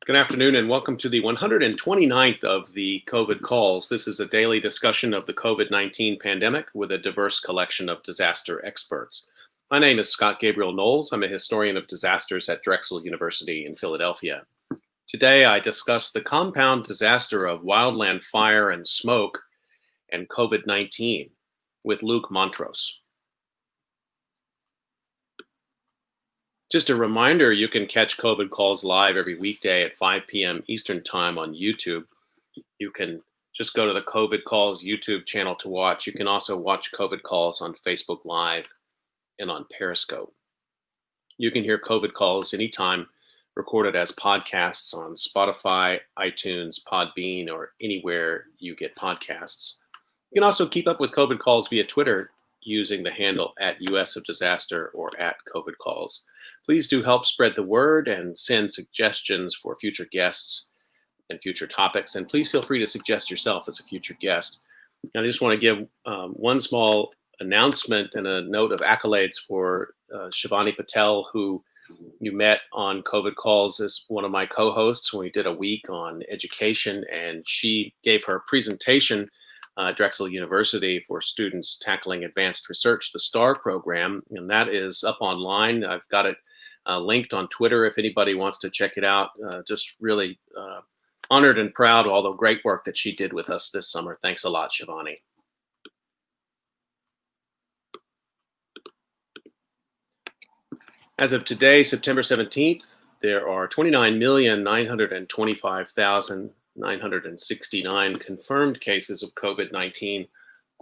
Good afternoon and welcome to the 129th of the COVID calls. This is a daily discussion of the COVID-19 pandemic with a diverse collection of disaster experts. My name is Scott Gabriel Knowles. I'm a historian of disasters at Drexel University in Philadelphia. Today I discuss the compound disaster of wildland fire and smoke and COVID-19 with Luke Montrose. Just a reminder, you can catch COVID calls live every weekday at 5 p.m. Eastern Time on YouTube. You can just go to the COVID calls YouTube channel to watch. You can also watch COVID calls on Facebook Live and on Periscope. You can hear COVID calls anytime, recorded as podcasts on Spotify, iTunes, Podbean, or anywhere you get podcasts. You can also keep up with COVID calls via Twitter using the handle at US of Disaster or at COVID calls. Please do help spread the word and send suggestions for future guests and future topics. And please feel free to suggest yourself as a future guest. I just want to give one small announcement and a note of accolades for Shivani Patel, who you met on COVID calls as one of my co-hosts when we did a week on education. And she gave her presentation at Drexel University for students tackling advanced research, the STAR program. And that is up online. I've got it linked on Twitter if anybody wants to check it out. Just really honored and proud of all the great work that she did with us this summer. Thanks a lot, Shivani. As of today, September 17th, there are 29,925,969 confirmed cases of COVID-19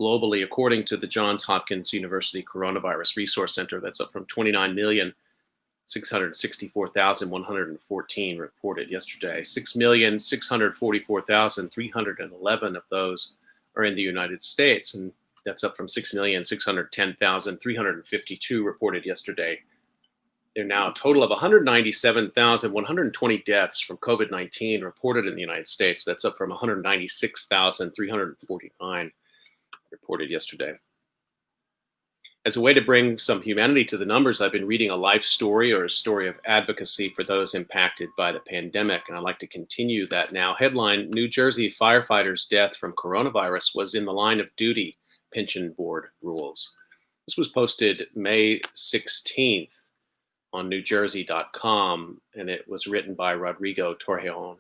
globally, according to the Johns Hopkins University Coronavirus Resource Center. That's up from 29,664,114 reported yesterday. 6,644,311 of those are in the United States, and that's up from 6,610,352 reported yesterday. There are now a total of 197,120 deaths from COVID-19 reported in the United States. That's up from 196,349 reported yesterday. As a way to bring some humanity to the numbers, I've been reading a life story or a story of advocacy for those impacted by the pandemic, and I'd like to continue that now. Headline: New Jersey firefighter's death from coronavirus was in the line of duty, pension board rules. This was posted May 16th on newjersey.com, and it was written by Rodrigo Torrejon.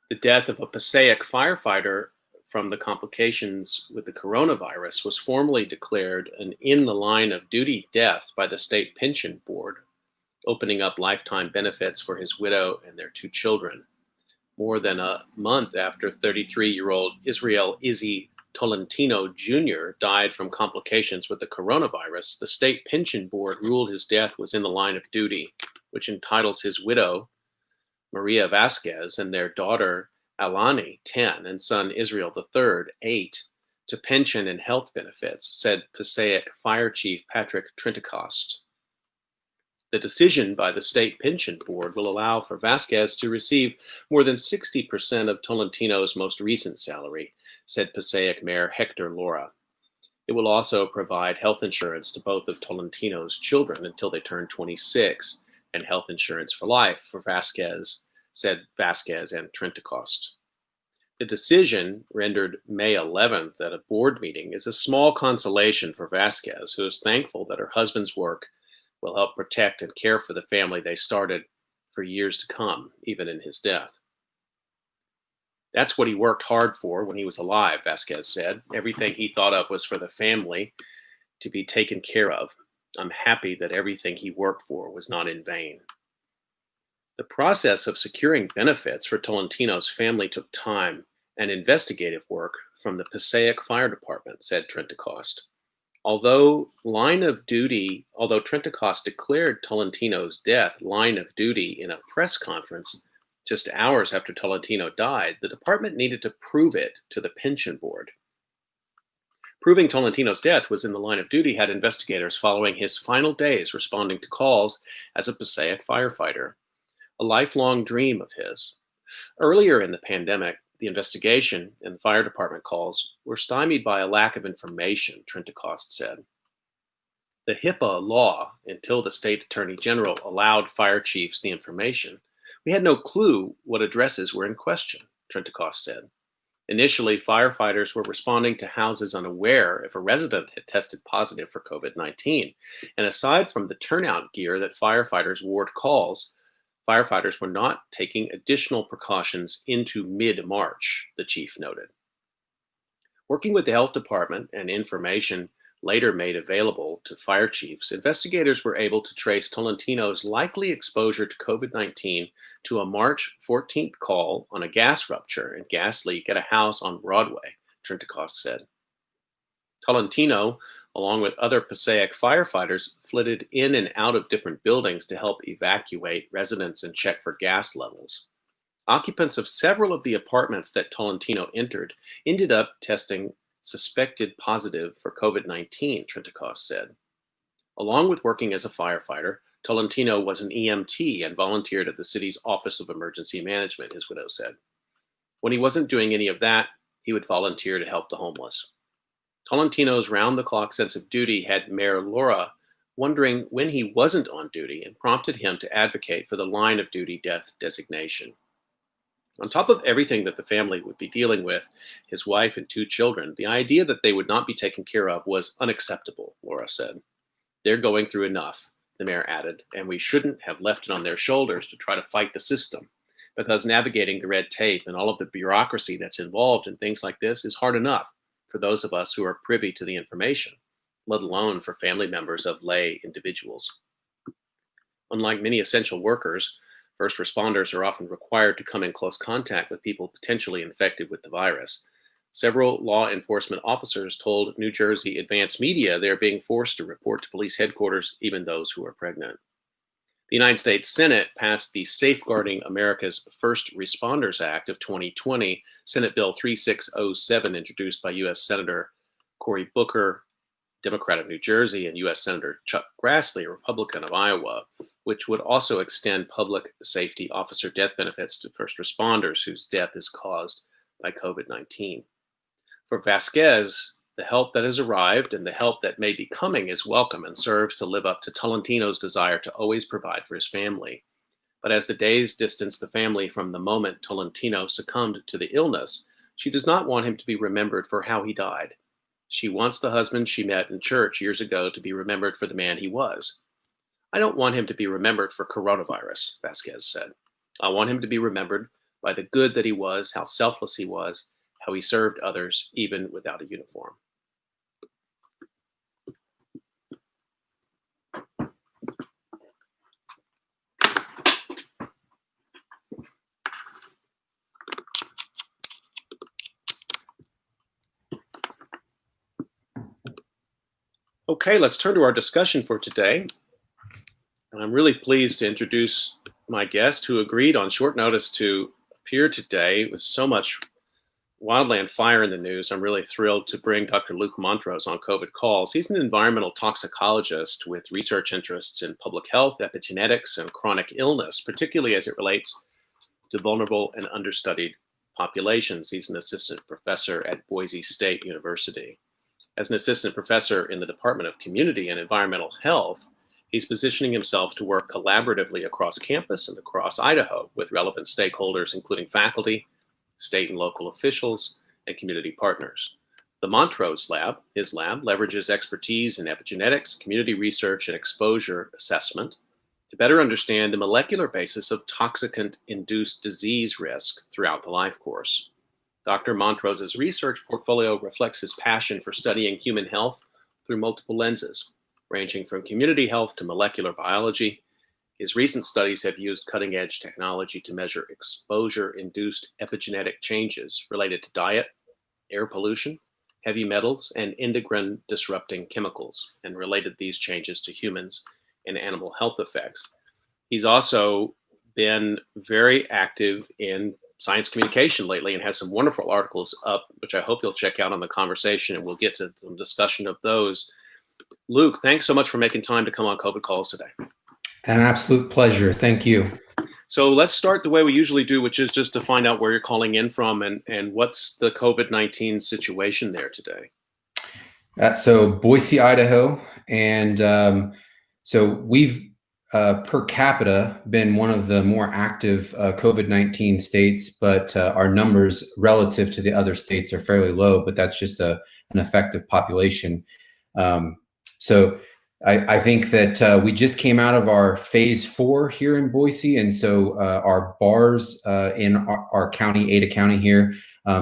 The death of a Passaic firefighter from the complications with the coronavirus was formally declared an in the line of duty death by the state pension board, opening up lifetime benefits for his widow and their two children. More than a month after 33-year-old Israel Izzy Tolentino Jr. died from complications with the coronavirus, the state pension board ruled his death was in the line of duty, which entitles his widow, Maria Vasquez, and their daughter, Alani, 10, and son Israel III, 8, to pension and health benefits, said Passaic Fire Chief Patrick Trentacost. The decision by the state pension board will allow for Vasquez to receive more than 60% of Tolentino's most recent salary, said Passaic Mayor Hector Lora. It will also provide health insurance to both of Tolentino's children until they turn 26, and health insurance for life for Vasquez, said Vasquez and Trentacost. The decision, rendered May 11th at a board meeting, is a small consolation for Vasquez, who is thankful that her husband's work will help protect and care for the family they started for years to come, even in his death. That's what he worked hard for when he was alive, Vasquez said. Everything he thought of was for the family to be taken care of. I'm happy that everything he worked for was not in vain. The process of securing benefits for Tolentino's family took time and investigative work from the Passaic Fire Department, said Trentacost. Although Trentacost declared Tolentino's death line of duty in a press conference just hours after Tolentino died, the department needed to prove it to the pension board. Proving Tolentino's death was in the line of duty had investigators following his final days responding to calls as a Passaic firefighter, a lifelong dream of his. Earlier in the pandemic, the investigation and fire department calls were stymied by a lack of information, Trentacost said. The HIPAA law, until the state attorney general allowed fire chiefs the information, we had no clue what addresses were in question, Trentacost said. Initially, firefighters were responding to houses unaware if a resident had tested positive for COVID-19. And aside from the turnout gear that firefighters wore to calls, firefighters were not taking additional precautions into mid-March, the chief noted. Working with the health department and information later made available to fire chiefs, investigators were able to trace Tolentino's likely exposure to COVID-19 to a March 14th call on a gas rupture and gas leak at a house on Broadway, Trentacost said. Tolentino, along with other Passaic firefighters, flitted in and out of different buildings to help evacuate residents and check for gas levels. Occupants of several of the apartments that Tolentino entered ended up testing suspected positive for COVID-19, Trentacost said. Along with working as a firefighter, Tolentino was an EMT and volunteered at the city's Office of Emergency Management, his widow said. When he wasn't doing any of that, he would volunteer to help the homeless. Tolentino's round-the-clock sense of duty had Mayor Laura wondering when he wasn't on duty and prompted him to advocate for the line of duty death designation. On top of everything that the family would be dealing with, his wife and 2 children, the idea that they would not be taken care of was unacceptable, Laura said. They're going through enough, the mayor added, and we shouldn't have left it on their shoulders to try to fight the system, because navigating the red tape and all of the bureaucracy that's involved in things like this is hard enough for those of us who are privy to the information, let alone for family members of lay individuals. Unlike many essential workers, first responders are often required to come in close contact with people potentially infected with the virus. Several law enforcement officers told New Jersey Advance Media they're being forced to report to police headquarters, even those who are pregnant. The United States Senate passed the Safeguarding America's First Responders Act of 2020, Senate Bill 3607, introduced by U.S. Senator Cory Booker, Democrat of New Jersey, and U.S. Senator Chuck Grassley, Republican of Iowa, which would also extend public safety officer death benefits to first responders whose death is caused by COVID-19. For Vasquez, the help that has arrived and the help that may be coming is welcome and serves to live up to Tolentino's desire to always provide for his family. But as the days distance the family from the moment Tolentino succumbed to the illness, she does not want him to be remembered for how he died. She wants the husband she met in church years ago to be remembered for the man he was. I don't want him to be remembered for coronavirus, Vasquez said. I want him to be remembered by the good that he was, how selfless he was, how he served others, even without a uniform. Okay, let's turn to our discussion for today. And I'm really pleased to introduce my guest who agreed on short notice to appear today with so much wildland fire in the news. I'm really thrilled to bring Dr. Luke Montrose on COVID Calls. He's an environmental toxicologist with research interests in public health, epigenetics, and chronic illness, particularly as it relates to vulnerable and understudied populations. He's an assistant professor at Boise State University. As an assistant professor in the Department of Community and Environmental Health, he's positioning himself to work collaboratively across campus and across Idaho with relevant stakeholders, including faculty, state and local officials, and community partners. The Montrose Lab, his lab, leverages expertise in epigenetics, community research, and exposure assessment to better understand the molecular basis of toxicant-induced disease risk throughout the life course. Dr. Montrose's research portfolio reflects his passion for studying human health through multiple lenses, ranging from community health to molecular biology. His recent studies have used cutting-edge technology to measure exposure-induced epigenetic changes related to diet, air pollution, heavy metals, and endocrine-disrupting chemicals, and related these changes to humans and animal health effects. He's also been very active in science communication lately and has some wonderful articles up, which I hope you'll check out on the conversation, and we'll get to some discussion of those. Luke, thanks so much for making time to come on COVID Calls today. An absolute pleasure. Thank you. So let's start the way we usually do, which is just to find out where you're calling in from and what's the COVID-19 situation there today. So Boise, Idaho, And so we've per capita been one of the more active COVID-19 states, but our numbers relative to the other states are fairly low, but that's just an effective population. So I think that we just came out of our phase 4 here in Boise. And so our bars in our county, Ada County here,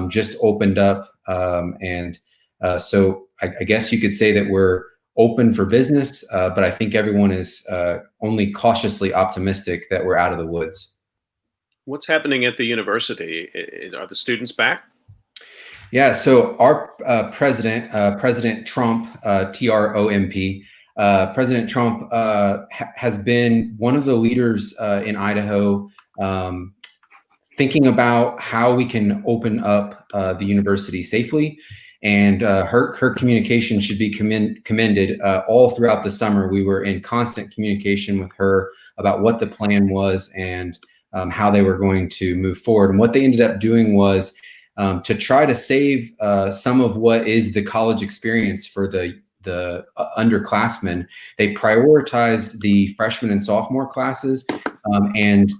just opened up. So I guess you could say that we're open for business, but I think everyone is only cautiously optimistic that we're out of the woods. What's happening at the university? Are the students back? Yeah, so our President Trump, Trump, President Trump has been one of the leaders in Idaho thinking about how we can open up the university safely. And her communication should be commended. All throughout the summer, we were in constant communication with her about what the plan was and how they were going to move forward. And what they ended up doing was to try to save some of what is the college experience for the underclassmen. They prioritized the freshman and sophomore classes and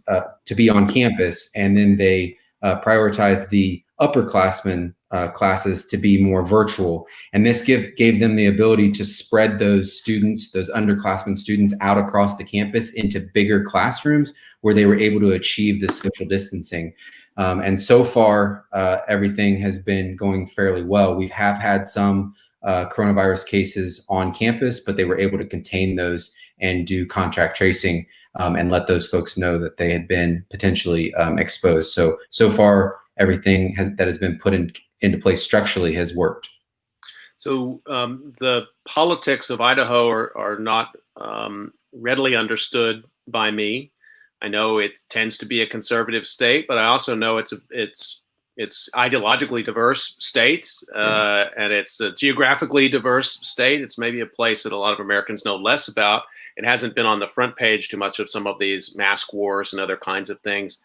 to be on campus, and then they prioritized the upperclassmen classes to be more virtual. And this gave them the ability to spread those students, those underclassmen students, out across the campus into bigger classrooms where they were able to achieve the social distancing. And so far, everything has been going fairly well. We have had some coronavirus cases on campus, but they were able to contain those and do contact tracing and let those folks know that they had been potentially exposed. So far, everything that has been put into place structurally has worked. So the politics of Idaho are not readily understood by me. I know it tends to be a conservative state, but I also know it's ideologically diverse state, and it's a geographically diverse state. It's maybe a place that a lot of Americans know less about. It hasn't been on the front page too much of some of these mask wars and other kinds of things.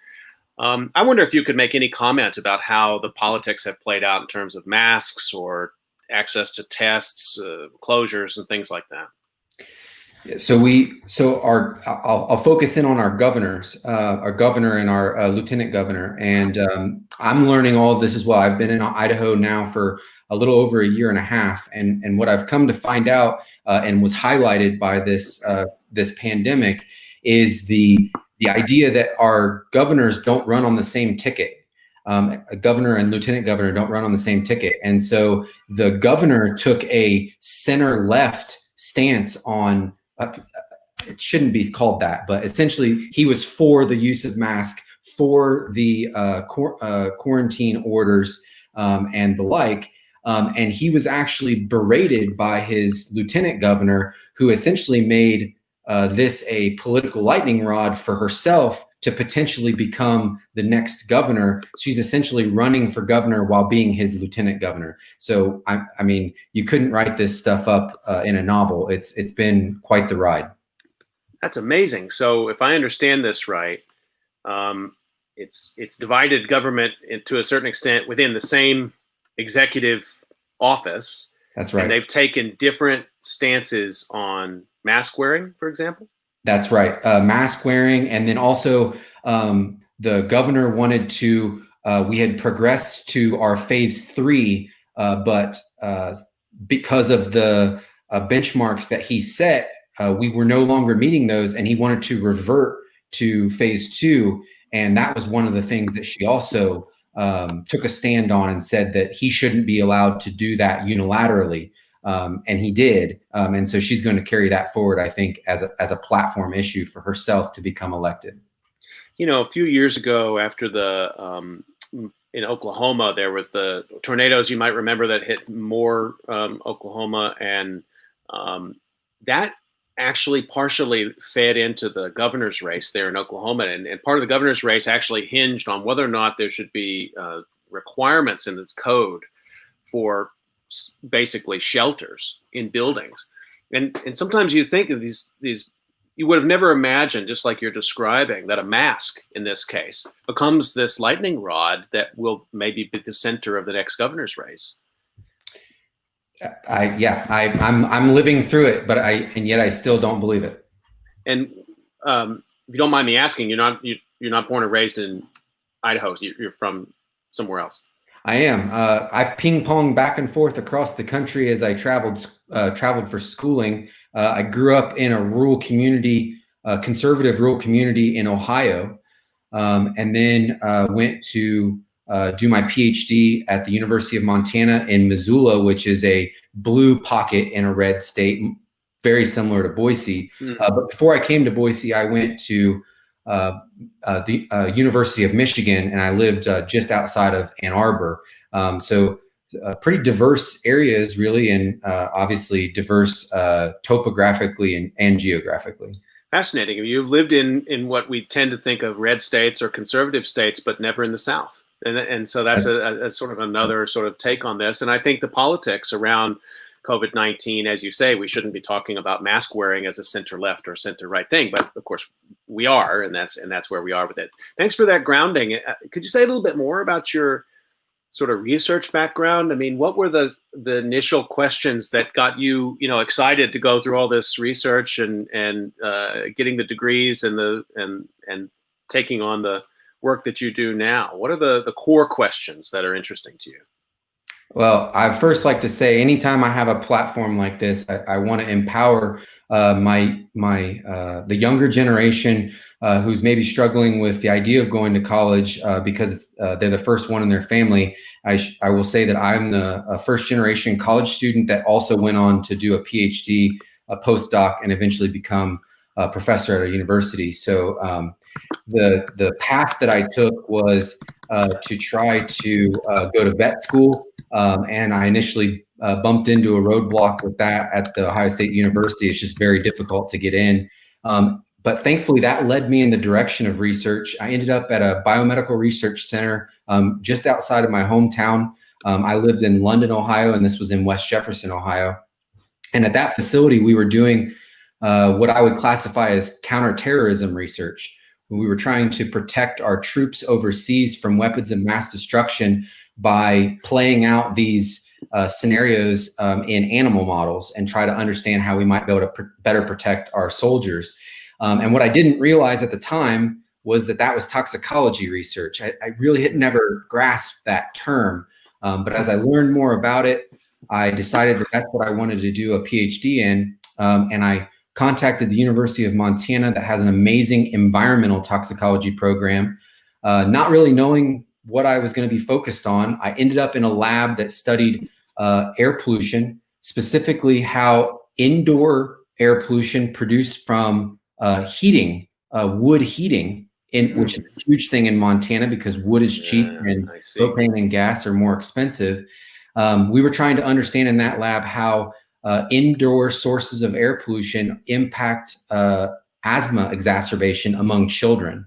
I wonder if you could make any comment about how the politics have played out in terms of masks or access to tests, closures, and things like that. I'll focus in on our governors, our governor and our lieutenant governor. And I'm learning all of this as well. I've been in Idaho now for a little over a year and a half. And what I've come to find out and was highlighted by this pandemic is the idea that our governors don't run on the same ticket. A governor and lieutenant governor don't run on the same ticket. And so the governor took a center left stance on it shouldn't be called that, but essentially he was for the use of masks, for the quarantine orders and the like. And he was actually berated by his lieutenant governor, who essentially made this a political lightning rod for herself to potentially become the next governor. She's essentially running for governor while being his lieutenant governor. So, I mean, you couldn't write this stuff up in a novel. It's been quite the ride. That's amazing. So if I understand this right, it's divided government to a certain extent within the same executive office. That's right. And they've taken different stances on mask wearing, for example. That's right. Mask wearing. And then also the governor wanted to, we had progressed to our phase 3, but because of the benchmarks that he set, we were no longer meeting those, and he wanted to revert to phase 2. And that was one of the things that she also took a stand on and said that he shouldn't be allowed to do that unilaterally. And he did. And so she's going to carry that forward, I think, as a platform issue for herself to become elected. You know, a few years ago, after in Oklahoma, there was the tornadoes, you might remember, that hit Moore, Oklahoma. And that actually partially fed into the governor's race there in Oklahoma. And part of the governor's race actually hinged on whether or not there should be requirements in the code for basically shelters in buildings. And sometimes you think of these, you would have never imagined, just like you're describing, that a mask in this case becomes this lightning rod that will maybe be the center of the next governor's race. I'm living through it, but and yet I still don't believe it. And if you don't mind me asking, you're not born and raised in Idaho. You're from somewhere else. I am. I've ping ponged back and forth across the country as I traveled for schooling. I grew up in a rural community, conservative rural community in Ohio, and then went to do my PhD at the University of Montana in Missoula, which is a blue pocket in a red state, very similar to Boise. But before I came to Boise, I went to the University of Michigan, and I lived just outside of Ann Arbor. So pretty diverse areas, really, and obviously diverse topographically and geographically. Fascinating. You've lived in what we tend to think of red states or conservative states, but never in the South. And so that's a sort of another sort of take on this. And I think the politics around COVID-19, as you say, we shouldn't be talking about mask wearing as a center left or center right thing, but of course we are, and that's where we are with it. Thanks for that grounding. Could you say a little bit more about your sort of research background? I mean, what were the initial questions that got you, excited to go through all this research and getting the degrees and taking on the work that you do now? What are the core questions that are interesting to you? Well, I first like to say, anytime I have a platform like this, I want to empower the younger generation who's maybe struggling with the idea of going to college because they're the first one in their family. I will say that I'm the first generation college student that also went on to do a PhD, a postdoc, and eventually become a professor at a university. So the path that I took was to try to go to vet school. And I initially bumped into a roadblock with that at the Ohio State University. It's just very difficult to get in. But thankfully, that led me in the direction of research. I ended up at a biomedical research center just outside of my hometown. I lived in London, Ohio, and this was in West Jefferson, Ohio. And at that facility, we were doing what I would classify as counterterrorism research. We were trying to protect our troops overseas from weapons of mass destruction by playing out these scenarios in animal models and try to understand how we might be able to better protect our soldiers. And what I didn't realize at the time was that was toxicology research. I really had never grasped that term. But as I learned more about it, I decided that that's what I wanted to do a PhD in. And I contacted the University of Montana that has an amazing environmental toxicology program, not really knowing what I was going to be focused on. I ended up in a lab that studied air pollution, specifically how indoor air pollution produced from heating, wood heating, which is a huge thing in Montana because wood is cheap and propane and gas are more expensive. We were trying to understand in that lab how indoor sources of air pollution impact asthma exacerbation among children.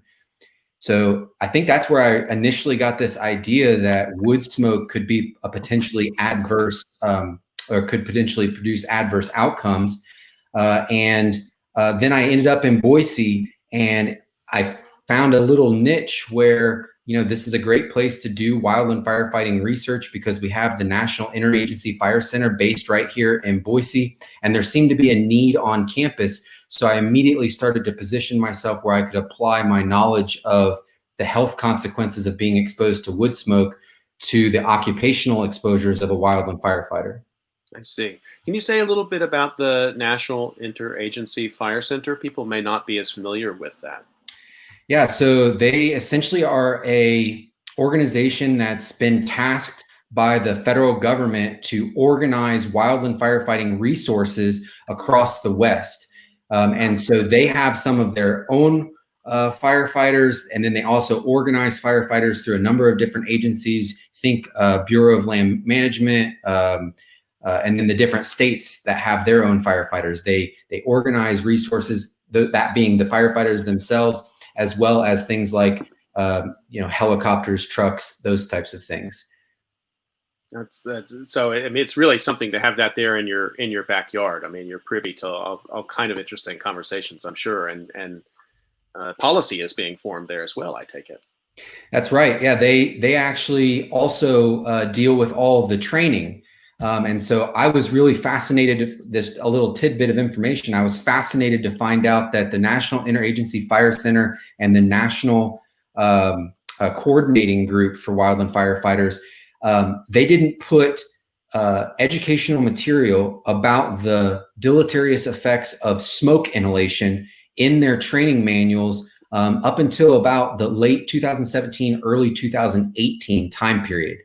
So I think that's where I initially got this idea that wood smoke could be a potentially adverse or could potentially produce adverse outcomes. And then I ended up in Boise, and I found a little niche where, this is a great place to do wildland firefighting research because we have the National Interagency Fire Center based right here in Boise, and there seemed to be a need on campus. So I immediately started to position myself where I could apply my knowledge of the health consequences of being exposed to wood smoke to the occupational exposures of a wildland firefighter. I see. Can you say a little bit about the National Interagency Fire Center? People may not be as familiar with that. Yeah, so they essentially are a organization that's been tasked by the federal government to organize wildland firefighting resources across the West. And so they have some of their own firefighters, and then they also organize firefighters through a number of different agencies. Think Bureau of Land Management, and then the different states that have their own firefighters. They organize resources, that being the firefighters themselves, as well as things like helicopters, trucks, those types of things. That's so. I mean, it's really something to have that there in your backyard. I mean, you're privy to all kind of interesting conversations, I'm sure, and policy is being formed there as well, I take it. That's right. Yeah, they actually also deal with all of the training. And so I was really fascinated. This a little tidbit of information. I was fascinated to find out that the National Interagency Fire Center and the National Coordinating Group for Wildland Firefighters, they didn't put educational material about the deleterious effects of smoke inhalation in their training manuals up until about the late 2017, early 2018 time period.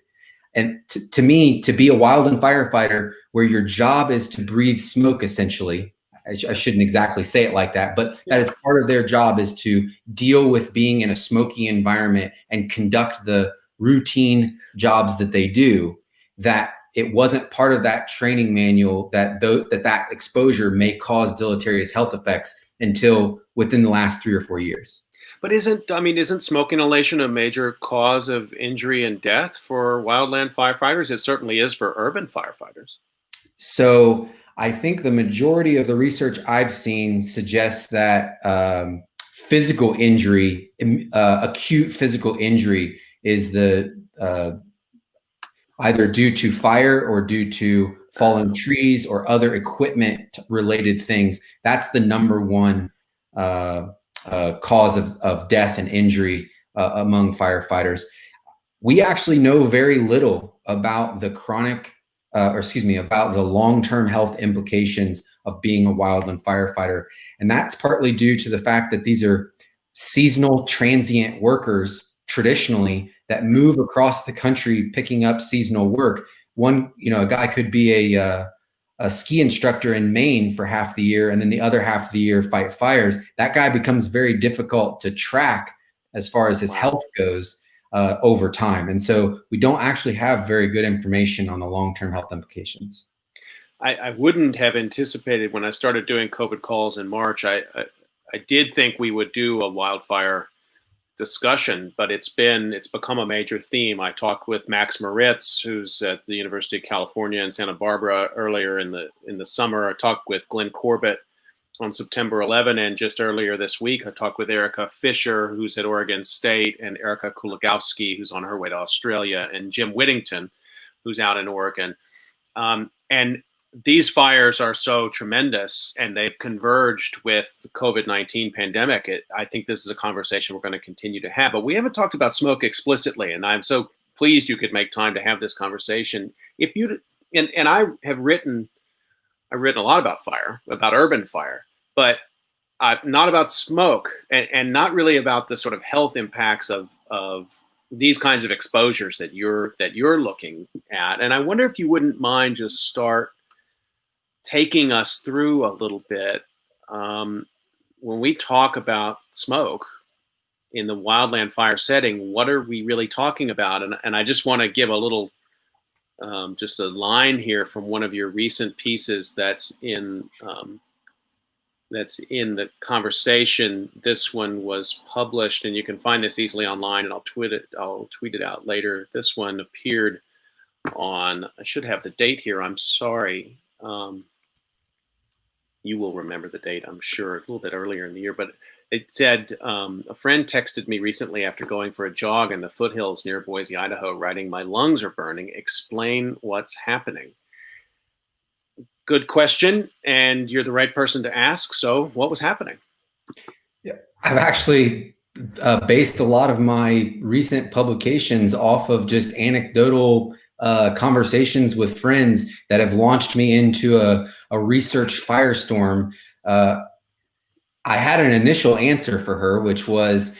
And to me, to be a wildland firefighter where your job is to breathe smoke, essentially, I shouldn't exactly say it like that, but that is part of their job, is to deal with being in a smoky environment and conduct the routine jobs that they do, that it wasn't part of that training manual that that exposure may cause deleterious health effects until within the last 3 or 4 years. But isn't smoke inhalation a major cause of injury and death for wildland firefighters? It certainly is for urban firefighters. So I think the majority of the research I've seen suggests that physical injury, acute physical injury, is either due to fire or due to fallen trees or other equipment related things. That's the number one cause of death and injury among firefighters. We actually know very little about the about the long-term health implications of being a wildland firefighter. And that's partly due to the fact that these are seasonal transient workers traditionally that move across the country picking up seasonal work. A guy could be a ski instructor in Maine for half the year, and then the other half of the year fight fires. That guy becomes very difficult to track as far as his health goes over time. And so we don't actually have very good information on the long-term health implications. I wouldn't have anticipated when I started doing COVID calls in March. I did think we would do a wildfire discussion, but it's become a major theme. I talked with Max Moritz, who's at the University of California in Santa Barbara earlier in the summer. I talked with Glenn Corbett on September 11, and just earlier this week I talked with Erica Fisher, who's at Oregon State, and Erica Kulagowski, who's on her way to Australia, and Jim Whittington, who's out in Oregon. And these fires are so tremendous, and they've converged with the COVID-19 pandemic. I think this is a conversation we're going to continue to have, but we haven't talked about smoke explicitly, and I'm so pleased you could make time to have this conversation. I've written a lot about fire, about urban fire, but not about smoke, and not really about the sort of health impacts of these kinds of exposures that you're looking at. And I wonder if you wouldn't mind just start taking us through a little bit when we talk about smoke in the wildland fire setting. What are we really talking about? And I just want to give a little, just a line here from one of your recent pieces that's in the conversation. This one was published, and you can find this easily online, and I'll tweet it out later. This one appeared on, I should have the date here, I'm sorry. You will remember the date, I'm sure, a little bit earlier in the year, but it said, a friend texted me recently after going for a jog in the foothills near Boise, Idaho, writing, "My lungs are burning. Explain what's happening." Good question, and you're the right person to ask. So what was happening? Yeah, I've actually based a lot of my recent publications off of just anecdotal conversations with friends that have launched me into a research firestorm. I had an initial answer for her, which was,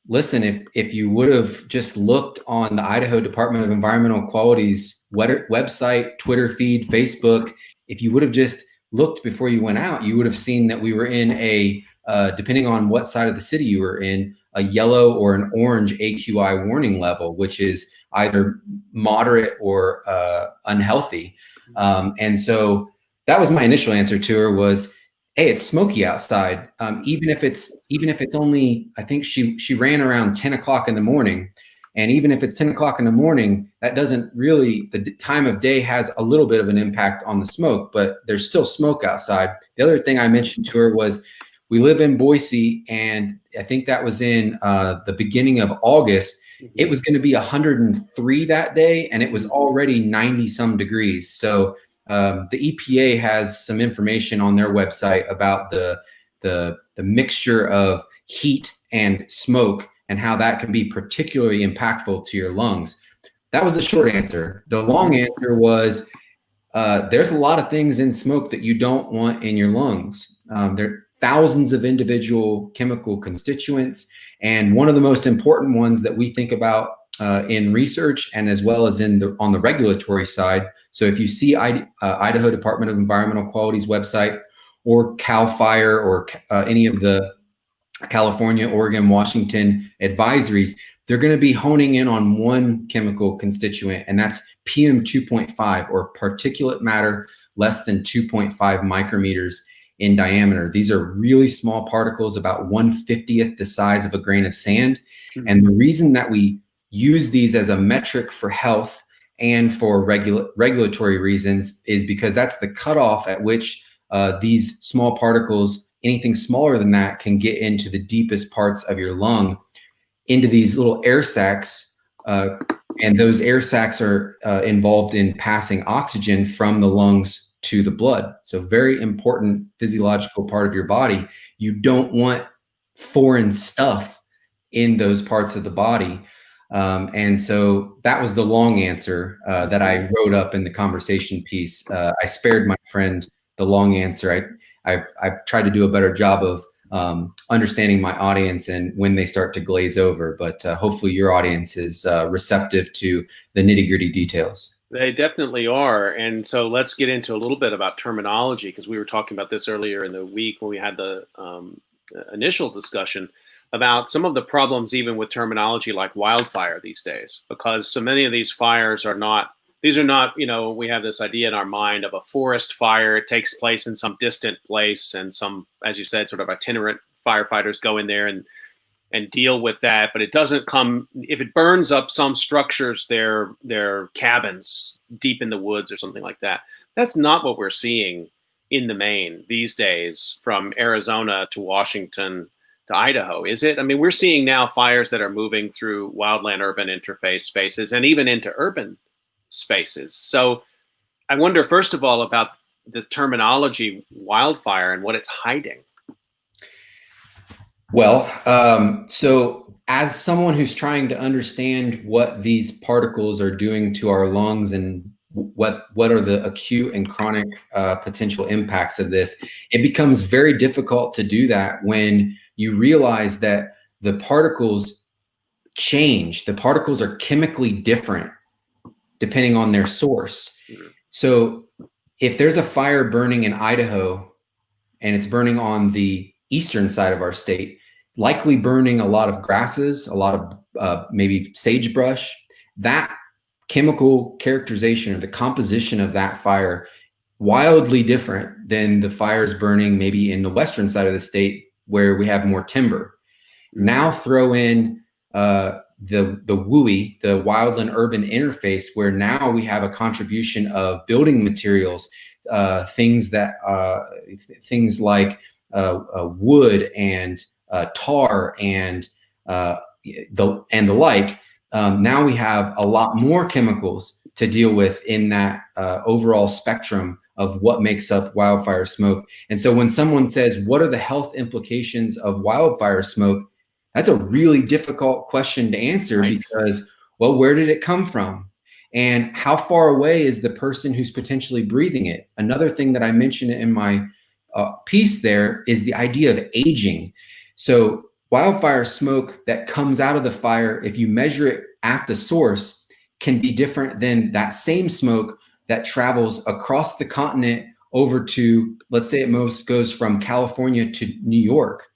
listen, if you would have just looked on the Idaho Department of Environmental Quality's website, Twitter feed, Facebook, if you would have just looked before you went out, you would have seen that we were in a, depending on what side of the city you were in, a yellow or an orange AQI warning level, which is either moderate or unhealthy. And so that was my initial answer to her was, hey, it's smoky outside. Even if it's only, I think she ran around 10 o'clock in the morning. And even if it's 10 o'clock in the morning, that doesn't really, the time of day has a little bit of an impact on the smoke, but there's still smoke outside. The other thing I mentioned to her was, we live in Boise, and I think that was in the beginning of August. It was going to be 103 that day, and it was already 90 some degrees. So the EPA has some information on their website about the mixture of heat and smoke and how that can be particularly impactful to your lungs. That was the short answer. The long answer was there's a lot of things in smoke that you don't want in your lungs. There are thousands of individual chemical constituents, and one of the most important ones that we think about in research and as well as on the regulatory side. So if you see Idaho Department of Environmental Quality's website or CAL FIRE or any of the California, Oregon, Washington advisories, they're going to be honing in on one chemical constituent, and that's PM 2.5, or particulate matter less than 2.5 micrometers in diameter. These are really small particles, about 1/50th the size of a grain of sand. And the reason that we use these as a metric for health and for regulatory reasons is because that's the cutoff at which these small particles, anything smaller than that, can get into the deepest parts of your lung, into these little air sacs, and those air sacs are involved in passing oxygen from the lungs to the blood. So very important physiological part of your body. You don't want foreign stuff in those parts of the body. And so that was the long answer that I wrote up in the conversation piece. I spared my friend the long answer. I've tried to do a better job of understanding my audience and when they start to glaze over, but hopefully your audience is receptive to the nitty-gritty details. They definitely are. And so let's get into a little bit about terminology, because we were talking about this earlier in the week when we had the initial discussion about some of the problems even with terminology like wildfire these days, because so many of these fires are not, we have this idea in our mind of a forest fire. It takes place in some distant place, and some, as you said, sort of itinerant firefighters go in there and deal with that. But it doesn't come, if it burns up some structures, their cabins deep in the woods or something like that. That's not what we're seeing in the main these days from Arizona to Washington to Idaho, is it? I mean, we're seeing now fires that are moving through wildland urban interface spaces and even into urban spaces. So I wonder, first of all, about the terminology wildfire and what it's hiding. Well, so as someone who's trying to understand what these particles are doing to our lungs and what are the acute and chronic potential impacts of this, it becomes very difficult to do that when you realize that the particles change. The particles are chemically different depending on their source. So if there's a fire burning in Idaho and it's burning on the eastern side of our state, likely burning a lot of grasses, a lot of maybe sagebrush, that chemical characterization or the composition of that fire wildly different than the fires burning maybe in the western side of the state where we have more timber. Now throw in the WUI, the wildland urban interface, where now we have a contribution of building materials, things like wood and tar and the like. Now we have a lot more chemicals to deal with in that overall spectrum of what makes up wildfire smoke. And so when someone says, what are the health implications of wildfire smoke? That's a really difficult question to answer, because, well, where did it come from? And how far away is the person who's potentially breathing it? Another thing that I mentioned in my piece there is the idea of aging. So wildfire smoke that comes out of the fire, if you measure it at the source, can be different than that same smoke that travels across the continent over to, let's say it most goes from California to New York.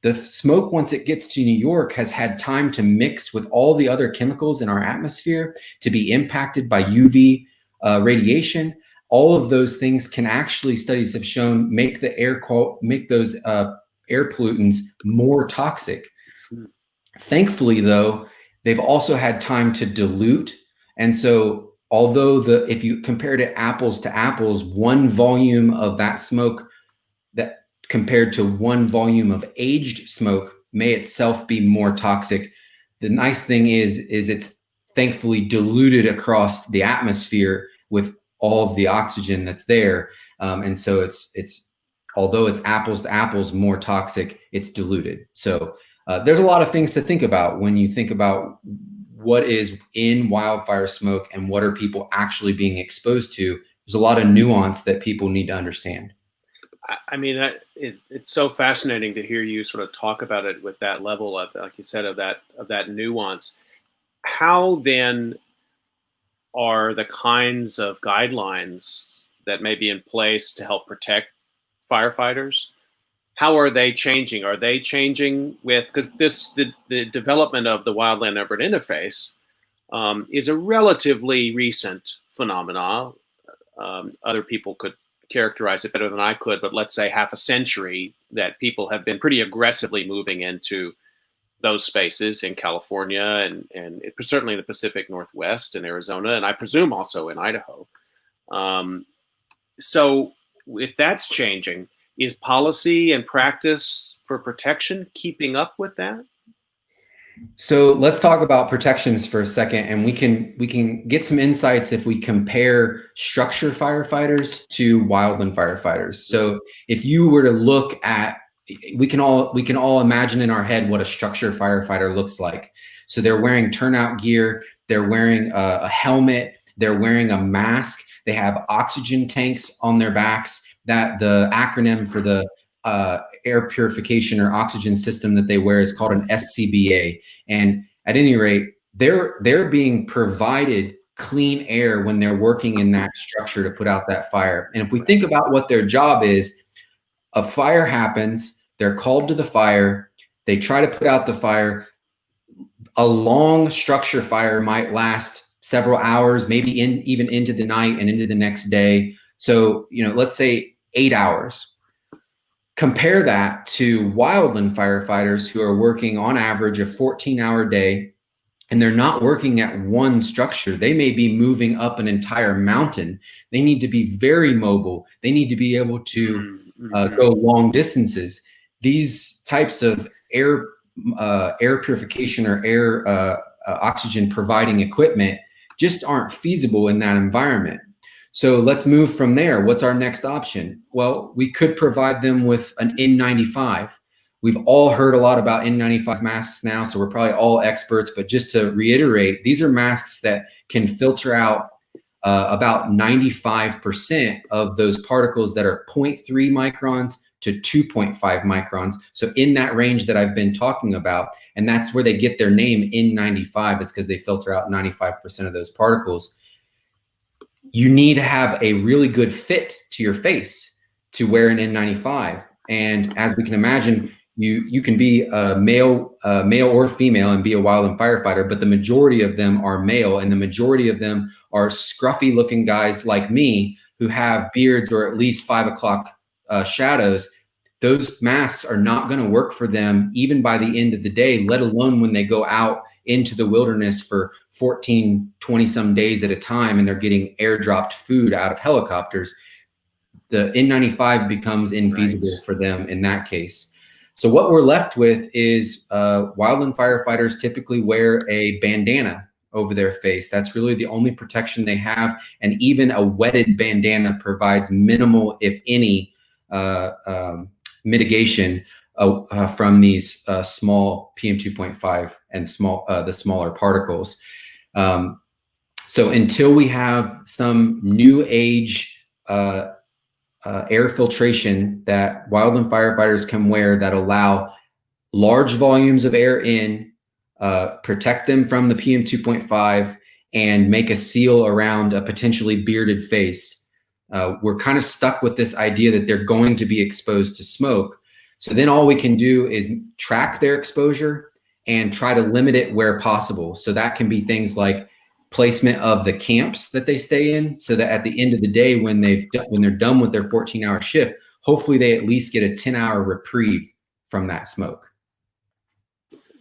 The smoke, once it gets to New York, has had time to mix with all the other chemicals in our atmosphere, to be impacted by UV radiation. All of those things can actually, studies have shown, make the make those air pollutants more toxic. Thankfully, though, they've also had time to dilute. And so although if you compare to apples, one volume of that smoke that compared to one volume of aged smoke may itself be more toxic, The nice thing is it's thankfully diluted across the atmosphere with all of the oxygen that's there. And so it's although it's apples to apples more toxic, it's diluted. So there's a lot of things to think about when you think about what is in wildfire smoke and what are people actually being exposed to. There's a lot of nuance that people need to understand. I mean, it's so fascinating to hear you sort of talk about it with that level of, like you said, of that nuance. How then are the kinds of guidelines that may be in place to help protect firefighters? How are they changing? Are they changing with, because the development of the Wildland Urban Interface is a relatively recent phenomenon. Other people could characterize it better than I could, but let's say half a century that people have been pretty aggressively moving into those spaces in California and certainly in the Pacific Northwest and Arizona, and I presume also in Idaho. So if that's changing, is policy and practice for protection keeping up with that? So let's talk about protections for a second, and we can get some insights if we compare structure firefighters to wildland firefighters. So if you were to look at, we can all imagine in our head what a structure firefighter looks like. So they're wearing turnout gear, they're wearing a helmet, they're wearing a mask, they have oxygen tanks on their backs. That the acronym for the air purification or oxygen system that they wear is called an SCBA. And at any rate, they're being provided clean air when they're working in that structure to put out that fire. And if we think about what their job is, a fire happens, they're called to the fire, they try to put out the fire. A long structure fire might last several hours, maybe even into the night and into the next day. So, let's say 8 hours. Compare that to wildland firefighters who are working on average a 14-hour day, and they're not working at one structure. They may be moving up an entire mountain. They need to be very mobile. They need to be able to go long distances. These types of air purification or air oxygen providing equipment just aren't feasible in that environment. So let's move from there. What's our next option? Well, we could provide them with an N95. We've all heard a lot about N95 masks now, so we're probably all experts, but just to reiterate, these are masks that can filter out about 95% of those particles that are 0.3 microns to 2.5 microns. So in that range that I've been talking about, and that's where they get their name N95, is because they filter out 95% of those particles. You need to have a really good fit to your face to wear an N95. And as we can imagine, you can be a male or female and be a wildland firefighter, but the majority of them are male, and the majority of them are scruffy looking guys like me who have beards or at least 5 o'clock shadows. Those masks are not going to work for them even by the end of the day, let alone when they go out into the wilderness for 14, 20 some days at a time, and they're getting airdropped food out of helicopters. The N95 becomes infeasible for them in that case. So what we're left with is wildland firefighters typically wear a bandana over their face. That's really the only protection they have. And even a wetted bandana provides minimal, if any, mitigation from these small PM2.5 and the smaller particles. So until we have some new age air filtration that wildland firefighters can wear that allow large volumes of air in, protect them from the PM2.5, and make a seal around a potentially bearded face, we're kind of stuck with this idea that they're going to be exposed to smoke. So then all we can do is track their exposure and try to limit it where possible. So that can be things like placement of the camps that they stay in, so that at the end of the day, when they're done with their 14-hour shift, hopefully they at least get a 10-hour reprieve from that smoke.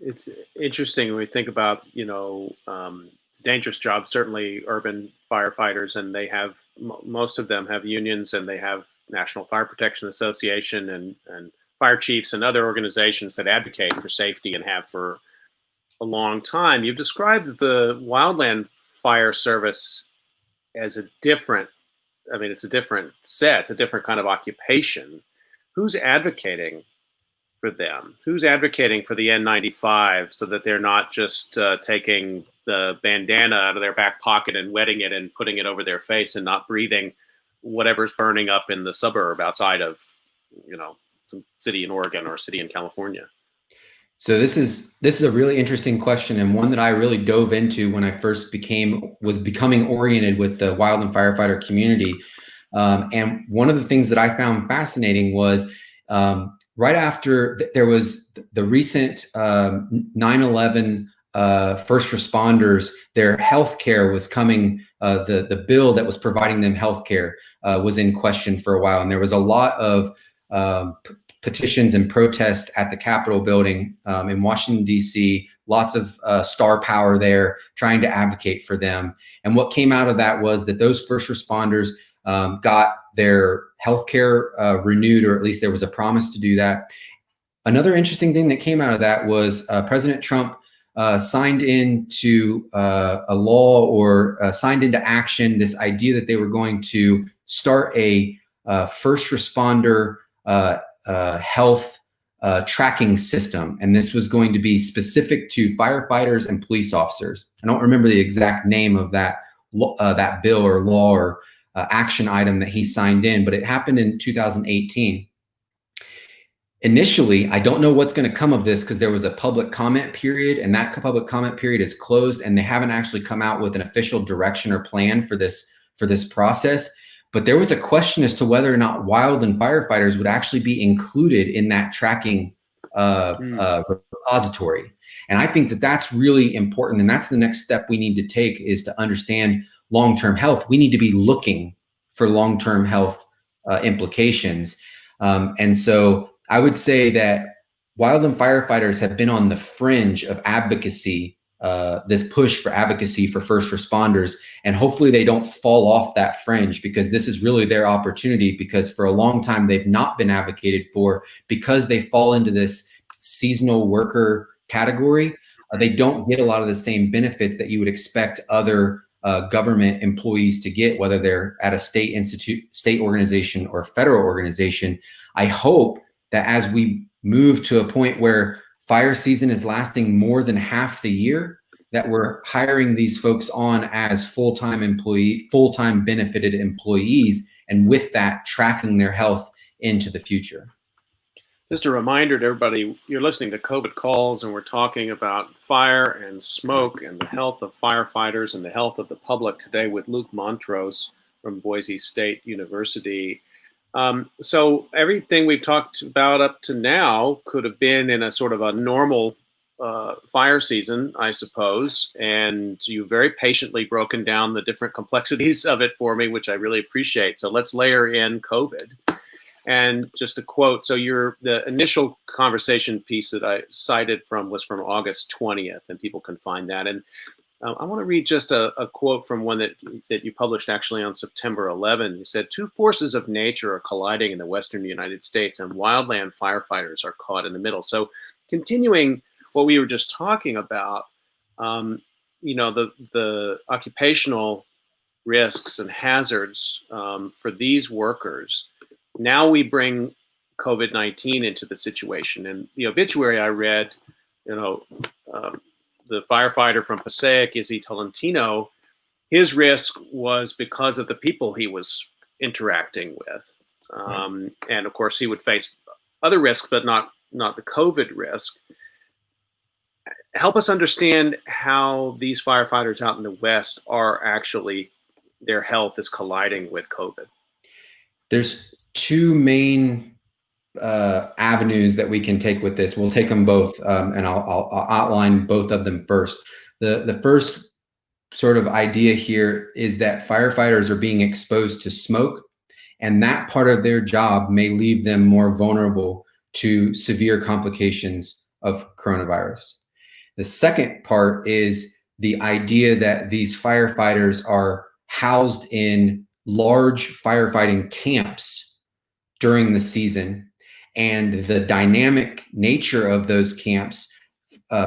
It's interesting when we think about, it's a dangerous job, certainly urban firefighters, and they have, most of them have unions, and they have National Fire Protection Association and fire chiefs and other organizations that advocate for safety and have for a long time. You've described the wildland fire service as a different, I mean, it's a different set, it's a different kind of occupation. Who's advocating for them? Who's advocating for the N95 so that they're not just taking the bandana out of their back pocket and wetting it and putting it over their face and not breathing whatever's burning up in the suburb outside of, you know, some city in Oregon or city in California? So this is a really interesting question, and one that I really dove into when I first was becoming oriented with the wildland firefighter community. And one of the things that I found fascinating was right after there was the recent 9/11 first responders, their health care was coming. The bill that was providing them health care was in question for a while, and there was a lot of petitions and protests at the Capitol building in Washington, D.C., lots of star power there trying to advocate for them. And what came out of that was that those first responders got their healthcare renewed, or at least there was a promise to do that. Another interesting thing that came out of that was President Trump signed into a law, or signed into action, this idea that they were going to start a first responder health tracking system. And this was going to be specific to firefighters and police officers. I don't remember the exact name of that bill or law or action item that he signed in, but it happened in 2018. Initially, I don't know what's going to come of this because there was a public comment period, and that public comment period is closed, and they haven't actually come out with an official direction or plan for this process. But there was a question as to whether or not wildland firefighters would actually be included in that tracking repository. And I think that that's really important. And that's the next step we need to take, is to understand long-term health. We need to be looking for long-term health implications. And so I would say that wildland firefighters have been on the fringe of advocacy, this push for advocacy for first responders, and hopefully they don't fall off that fringe, because this is really their opportunity, because for a long time they've not been advocated for, because they fall into this seasonal worker category. They don't get a lot of the same benefits that you would expect other government employees to get, whether they're at a state institute, state organization, or federal organization. I hope that as we move to a point where fire season is lasting more than half the year, that we're hiring these folks on as full-time benefited employees, and with that, tracking their health into the future. Just a reminder to everybody, you're listening to COVID Calls, and we're talking about fire and smoke and the health of firefighters and the health of the public today with Luke Montrose from Boise State University. So everything we've talked about up to now could have been in a sort of a normal fire season, I suppose, and you very patiently broken down the different complexities of it for me, which I really appreciate. So let's layer in COVID. And just a quote, so the initial conversation piece that I cited was from August 20th, and people can find that. And I want to read just a quote from one that you published actually on September 11. You said, "Two forces of nature are colliding in the Western United States, and wildland firefighters are caught in the middle." So continuing what we were just talking about, the occupational risks and hazards for these workers. Now we bring COVID-19 into the situation. And the obituary I read, the firefighter from Passaic, Izzy Tolentino, his risk was because of the people he was interacting with. And of course, he would face other risks, but not the COVID risk. Help us understand how these firefighters out in the West are actually, their health is colliding with COVID. There's two main avenues that we can take with this. We'll take them both, and I'll outline both of them first. The first sort of idea here is that firefighters are being exposed to smoke, and that part of their job may leave them more vulnerable to severe complications of coronavirus. The second part is the idea that these firefighters are housed in large firefighting camps during the season, and the dynamic nature of those camps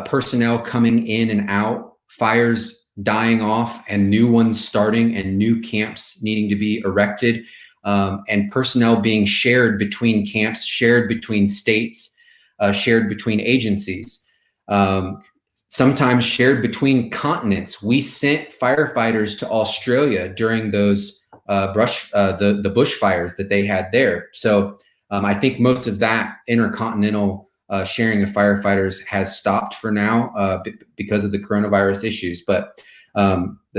personnel coming in and out, fires dying off and new ones starting, and new camps needing to be erected, and personnel being shared between camps, shared between states, shared between agencies, sometimes shared between continents. We sent firefighters to Australia during those the bushfires that they had there. So I think most of that intercontinental sharing of firefighters has stopped for now because of the coronavirus issues. But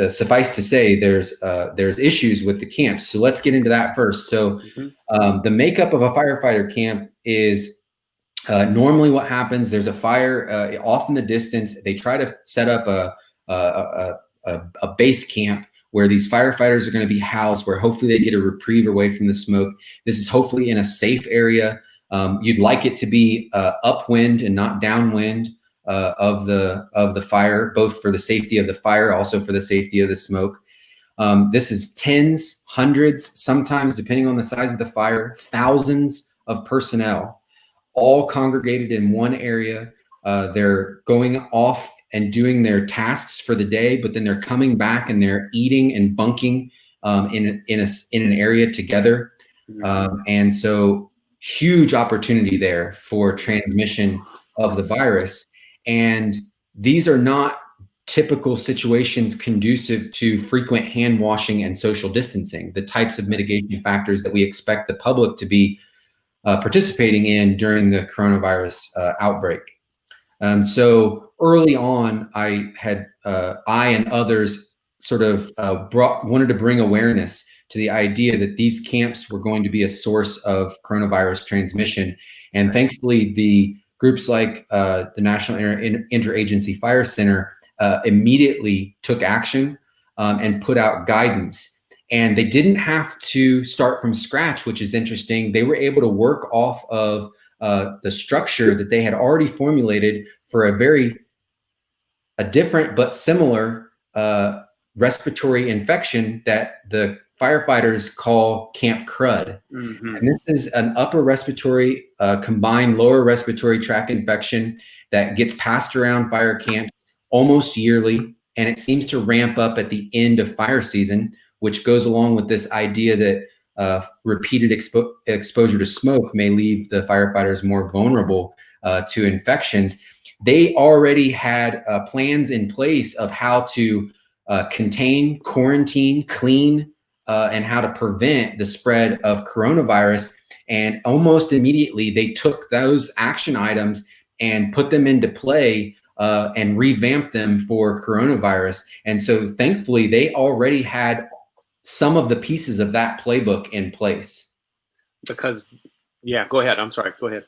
suffice to say, there's issues with the camps. So let's get into that first. So the makeup of a firefighter camp is normally what happens. There's a fire off in the distance. They try to set up a base camp where these firefighters are going to be housed, where hopefully they get a reprieve away from the smoke. This is hopefully in a safe area. You'd like it to be upwind and not downwind of the fire, both for the safety of the fire, also for the safety of the smoke. This is tens, hundreds, sometimes depending on the size of the fire, thousands of personnel, all congregated in one area. They're going off and doing their tasks for the day, but then they're coming back and they're eating and bunking in an area together. And so huge opportunity there for transmission of the virus. And these are not typical situations conducive to frequent hand washing and social distancing, the types of mitigation factors that we expect the public to be participating in during the coronavirus outbreak. So early on, I and others sort of wanted to bring awareness to the idea that these camps were going to be a source of coronavirus transmission. And thankfully, the groups like the National Interagency Fire Center immediately took action and put out guidance. And they didn't have to start from scratch, which is interesting. They were able to work off of the structure that they had already formulated for a different but similar respiratory infection that the firefighters call Camp Crud. And this is an upper respiratory combined lower respiratory tract infection that gets passed around fire camps almost yearly, and it seems to ramp up at the end of fire season, which goes along with this idea that repeated exposure to smoke may leave the firefighters more vulnerable to infections. They already had plans in place of how to contain, quarantine, clean, and how to prevent the spread of coronavirus. And almost immediately, they took those action items and put them into play and revamped them for coronavirus. And so thankfully, they already had some of the pieces of that playbook in place. Because, yeah, go ahead. I'm sorry. Go ahead.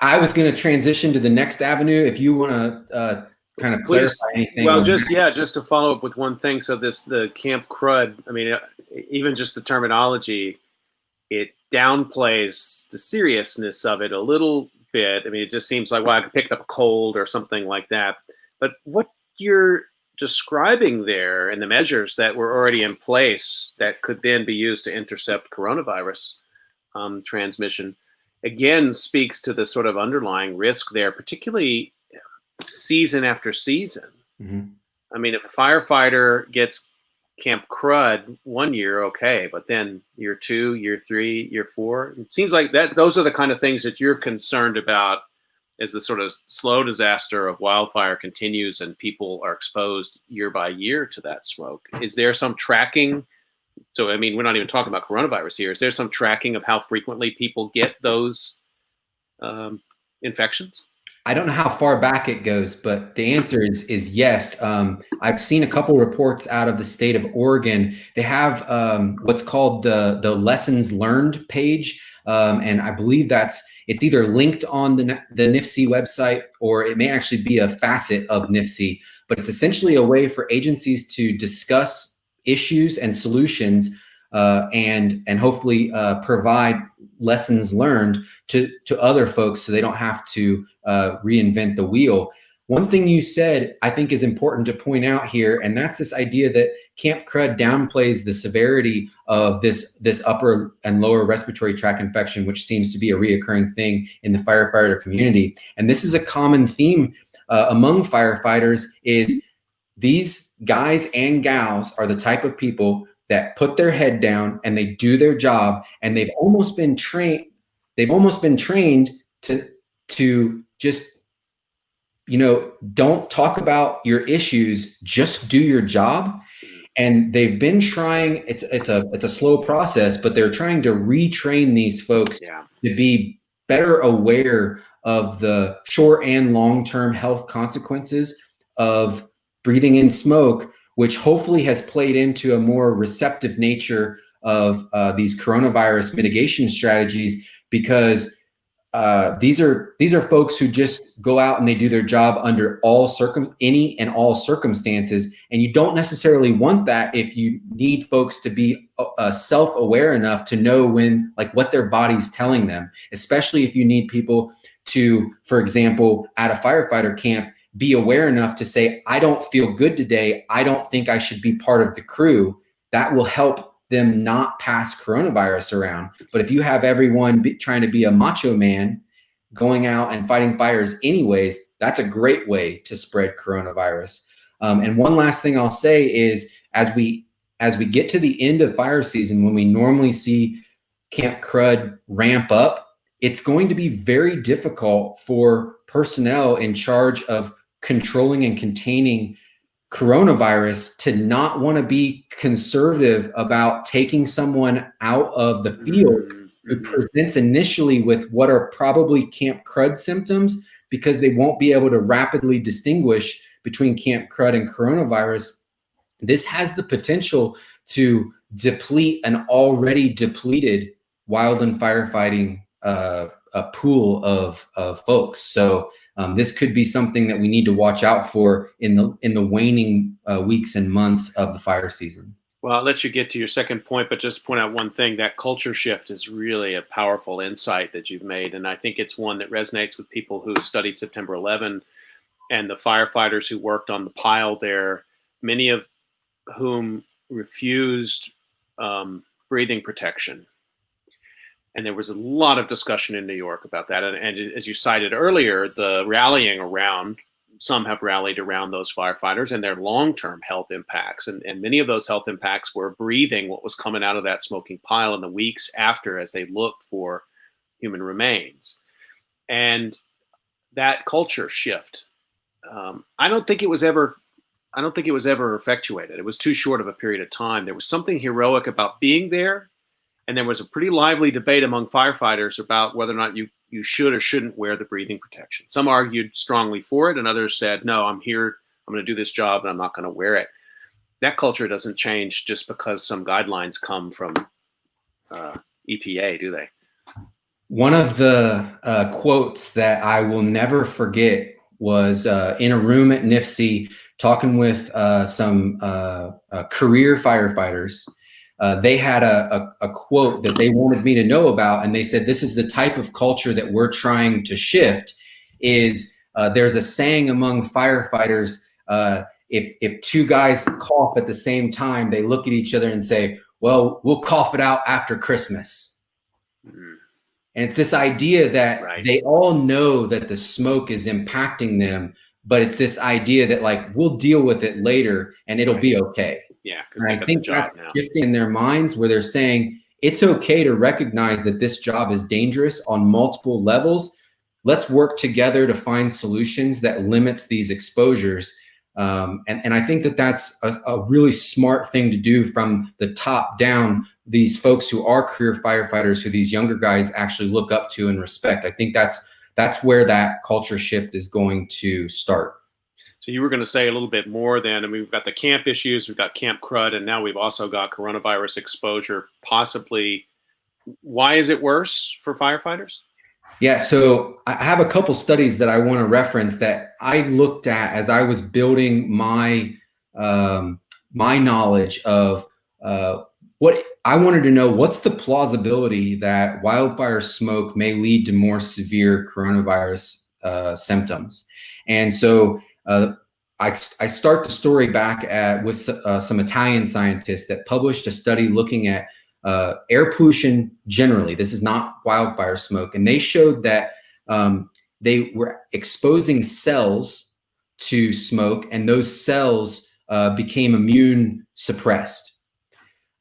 I was going to transition to the next avenue. If you want to kind of clarify anything. Well, just to follow up with one thing. So the Camp Crud, I mean, even just the terminology, it downplays the seriousness of it a little bit. I mean, it just seems like, well, I picked up a cold or something like that. But what you're describing there and the measures that were already in place that could then be used to intercept coronavirus transmission, again, speaks to the sort of underlying risk there, particularly season after season. I mean, if a firefighter gets Camp Crud one year, okay, but then year 2, year 3, year 4, it seems like that those are the kind of things that you're concerned about as the sort of slow disaster of wildfire continues and people are exposed year by year to that smoke. Is there some tracking? So, I mean, we're not even talking about coronavirus here. Is there some tracking of how frequently people get those infections? I don't know how far back it goes, but the answer is yes. I've seen a couple reports out of the state of Oregon. They have what's called the lessons learned page. And I believe it's either linked on the NIFC website, or it may actually be a facet of NIFC, but it's essentially a way for agencies to discuss issues and solutions and hopefully provide lessons learned to other folks so they don't have to reinvent the wheel. One thing you said I think is important to point out here, and that's this idea that Camp Crud downplays the severity of this upper and lower respiratory tract infection, which seems to be a reoccurring thing in the firefighter community. And this is a common theme among firefighters, is these guys and gals are the type of people that put their head down and they do their job, and they've almost been trained to just, don't talk about your issues, just do your job. And they've been trying, it's a slow process, but they're trying to retrain these folks to be better aware of the short and long-term health consequences of breathing in smoke, which hopefully has played into a more receptive nature of these coronavirus mitigation strategies, because these are folks who just go out and they do their job under any and all circumstances. And you don't necessarily want that if you need folks to be self-aware enough to know what their body's telling them, especially if you need people to, for example, at a firefighter camp, be aware enough to say, I don't feel good today. I don't think I should be part of the crew. That will help them not pass coronavirus around. But if you have everyone trying to be a macho man going out and fighting fires anyways, that's a great way to spread coronavirus. And one last thing I'll say is, as we get to the end of fire season, when we normally see Camp Crud ramp up, it's going to be very difficult for personnel in charge of controlling and containing coronavirus to not want to be conservative about taking someone out of the field who presents initially with what are probably Camp Crud symptoms, because they won't be able to rapidly distinguish between Camp Crud and coronavirus. This has the potential to deplete an already depleted wildland firefighting pool of folks. So this could be something that we need to watch out for in the waning weeks and months of the fire season. Well, I'll let you get to your second point, but just point out one thing: that culture shift is really a powerful insight that you've made. And I think it's one that resonates with people who studied September 11 and the firefighters who worked on the pile there, many of whom refused breathing protection. And there was a lot of discussion in New York about that. And as you cited earlier, the rallying around, some have rallied around those firefighters and their long-term health impacts. And many of those health impacts were breathing what was coming out of that smoking pile in the weeks after, as they looked for human remains. And that culture shift, I don't think it was ever effectuated. It was too short of a period of time. There was something heroic about being there. And there was a pretty lively debate among firefighters about whether or not you should or shouldn't wear the breathing protection. Some argued strongly for it, and others said, no, I'm here, I'm going to do this job, and I'm not going to wear it. That culture doesn't change just because some guidelines come from EPA, do they? One of the quotes that I will never forget was in a room at NIFC talking with some career firefighters. They had a quote that they wanted me to know about, and they said, this is the type of culture that we're trying to shift. Is there's a saying among firefighters, if two guys cough at the same time, they look at each other and say, well, we'll cough it out after Christmas. Mm-hmm. And it's this idea that they all know that the smoke is impacting them, but it's this idea that we'll deal with it later and it'll be okay. Yeah, and I think that's shifting in their minds, where they're saying it's okay to recognize that this job is dangerous on multiple levels. Let's work together to find solutions that limits these exposures. And I think that that's a really smart thing to do from the top down. These folks who are career firefighters, who these younger guys actually look up to and respect. I think that's where that culture shift is going to start. So you were going to say a little bit more then. I mean, we've got the camp issues, we've got Camp Crud, and now we've also got coronavirus exposure, possibly. Why is it worse for firefighters? Yeah, so I have a couple studies that I want to reference that I looked at as I was building my my knowledge of what I wanted to know. What's the plausibility that wildfire smoke may lead to more severe coronavirus symptoms? And so I start the story back with some Italian scientists that published a study looking at air pollution generally. This is not wildfire smoke. And they showed that they were exposing cells to smoke, and those cells became immune suppressed.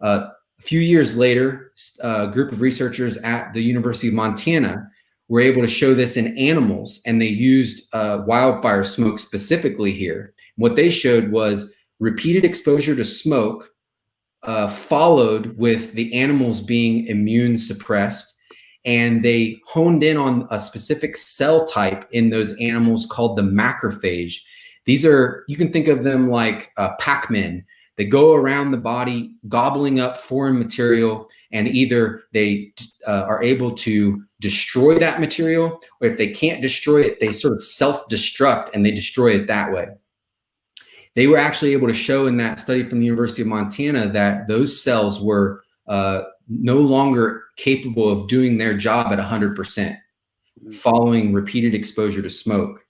A few years later, a group of researchers at the University of Montana were able to show this in animals, and they used wildfire smoke specifically here. What they showed was repeated exposure to smoke followed with the animals being immune suppressed, and they honed in on a specific cell type in those animals called the macrophage. These are, you can think of them like Pac-Men. They go around the body gobbling up foreign material, and either they are able to destroy that material, or if they can't destroy it, they sort of self-destruct and they destroy it that way. They were actually able to show in that study from the University of Montana that those cells were no longer capable of doing their job at 100% following repeated exposure to smoke.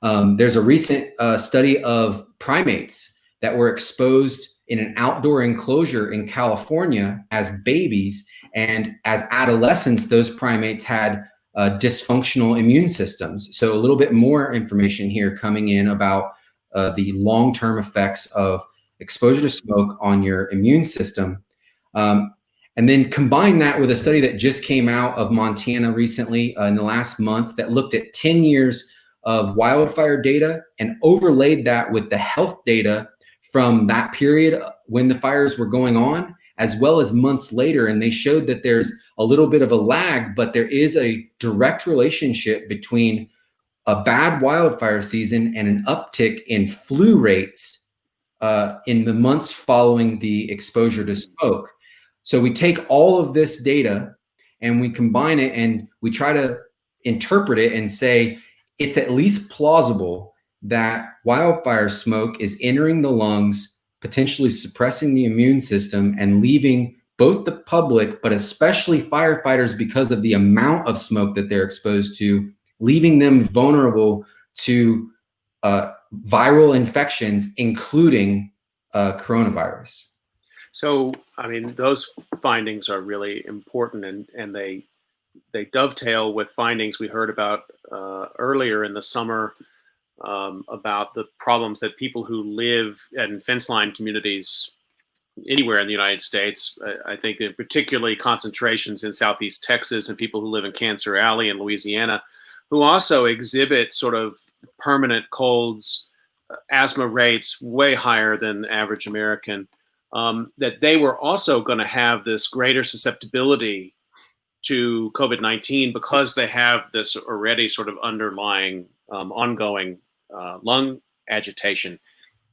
There's a recent study of primates that were exposed in an outdoor enclosure in California as babies, and as adolescents, those primates had dysfunctional immune systems. So a little bit more information here coming in about the long-term effects of exposure to smoke on your immune system. And then combine that with a study that just came out of Montana recently in the last month that looked at 10 years of wildfire data and overlaid that with the health data from that period when the fires were going on, as well as months later. And they showed that there's a little bit of a lag, but there is a direct relationship between a bad wildfire season and an uptick in flu rates in the months following the exposure to smoke. So we take all of this data and we combine it and we try to interpret it and say it's at least plausible that wildfire smoke is entering the lungs, potentially suppressing the immune system and leaving both the public, but especially firefighters, because of the amount of smoke that they're exposed to, leaving them vulnerable to viral infections, including coronavirus. So, I mean, those findings are really important, and they dovetail with findings we heard about earlier in the summer about the problems that people who live in fence line communities anywhere in the United States, I think that particularly concentrations in Southeast Texas and people who live in Cancer Alley in Louisiana, who also exhibit sort of permanent colds, asthma rates way higher than the average American, that they were also going to have this greater susceptibility to COVID-19 because they have this already sort of underlying ongoing lung agitation.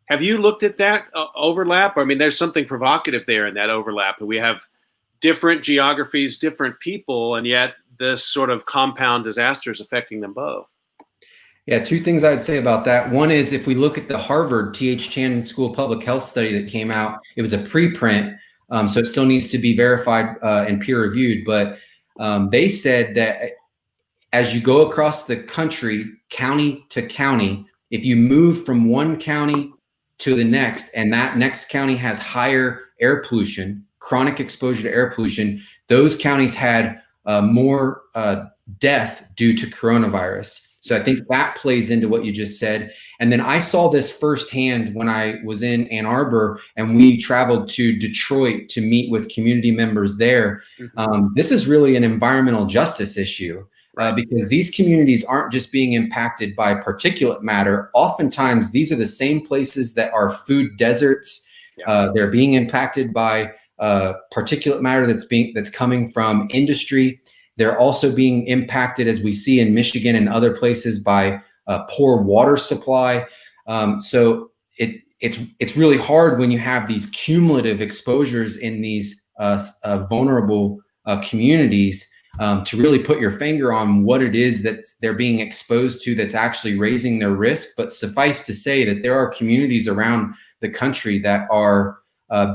Have you looked at that overlap? I mean, there's something provocative there in that overlap. We have different geographies, different people, and yet this sort of compound disaster is affecting them both. Yeah, two things I'd say about that. One is if we look at the Harvard T.H. Chan School of Public Health study that came out, it was a preprint, so it still needs to be verified and peer reviewed. But they said that as you go across the country, county to county, if you move from one county to the next, and that next county has higher air pollution, chronic exposure to air pollution, those counties had more death due to coronavirus. So I think that plays into what you just said. And then I saw this firsthand when I was in Ann Arbor and we traveled to Detroit to meet with community members there. This is really an environmental justice issue because these communities aren't just being impacted by particulate matter. Oftentimes, these are the same places that are food deserts. They're being impacted by particulate matter that's coming from industry. They're also being impacted, as we see in Michigan and other places, by poor water supply. So it's really hard when you have these cumulative exposures in these vulnerable communities to really put your finger on what it is that they're being exposed to that's actually raising their risk. But suffice to say that there are communities around the country that are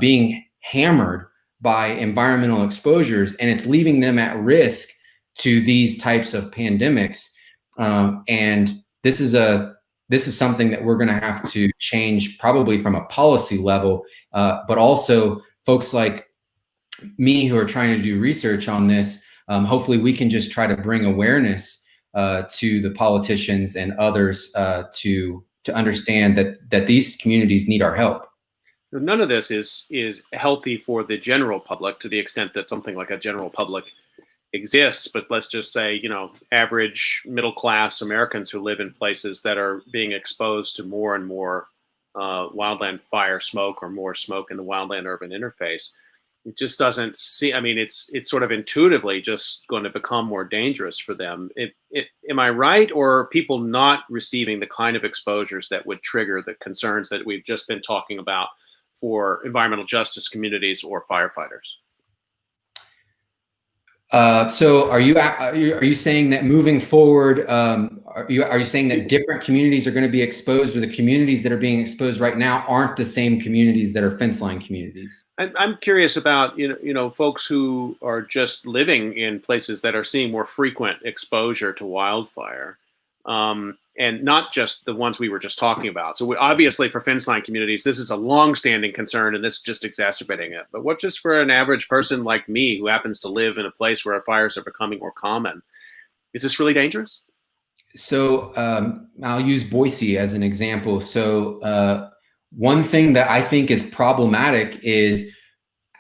being hammered by environmental exposures, and it's leaving them at risk to these types of pandemics. And this is a this is something that we're going to have to change, probably from a policy level, but also folks like me who are trying to do research on this. Hopefully we can just try to bring awareness to the politicians and others to understand that these communities need our help. None of this is healthy for the general public, to the extent that something like a general public exists. But let's just say, average middle class Americans who live in places that are being exposed to more and more wildland fire smoke, or more smoke in the wildland urban interface. It just doesn't see. I mean, it's sort of intuitively just going to become more dangerous for them. Am I right, or are people not receiving the kind of exposures that would trigger the concerns that we've just been talking about for environmental justice communities or firefighters? So are you saying that moving forward, are you saying that different communities are going to be exposed, or the communities that are being exposed right now aren't the same communities that are fence line communities? I'm curious about folks who are just living in places that are seeing more frequent exposure to wildfire, and not just the ones we were just talking about. So obviously for fence line communities, this is a long-standing concern, and this is just exacerbating it. But what just for an average person like me, who happens to live in a place where fires are becoming more common, is this really dangerous? So I'll use Boise as an example. So one thing that I think is problematic is,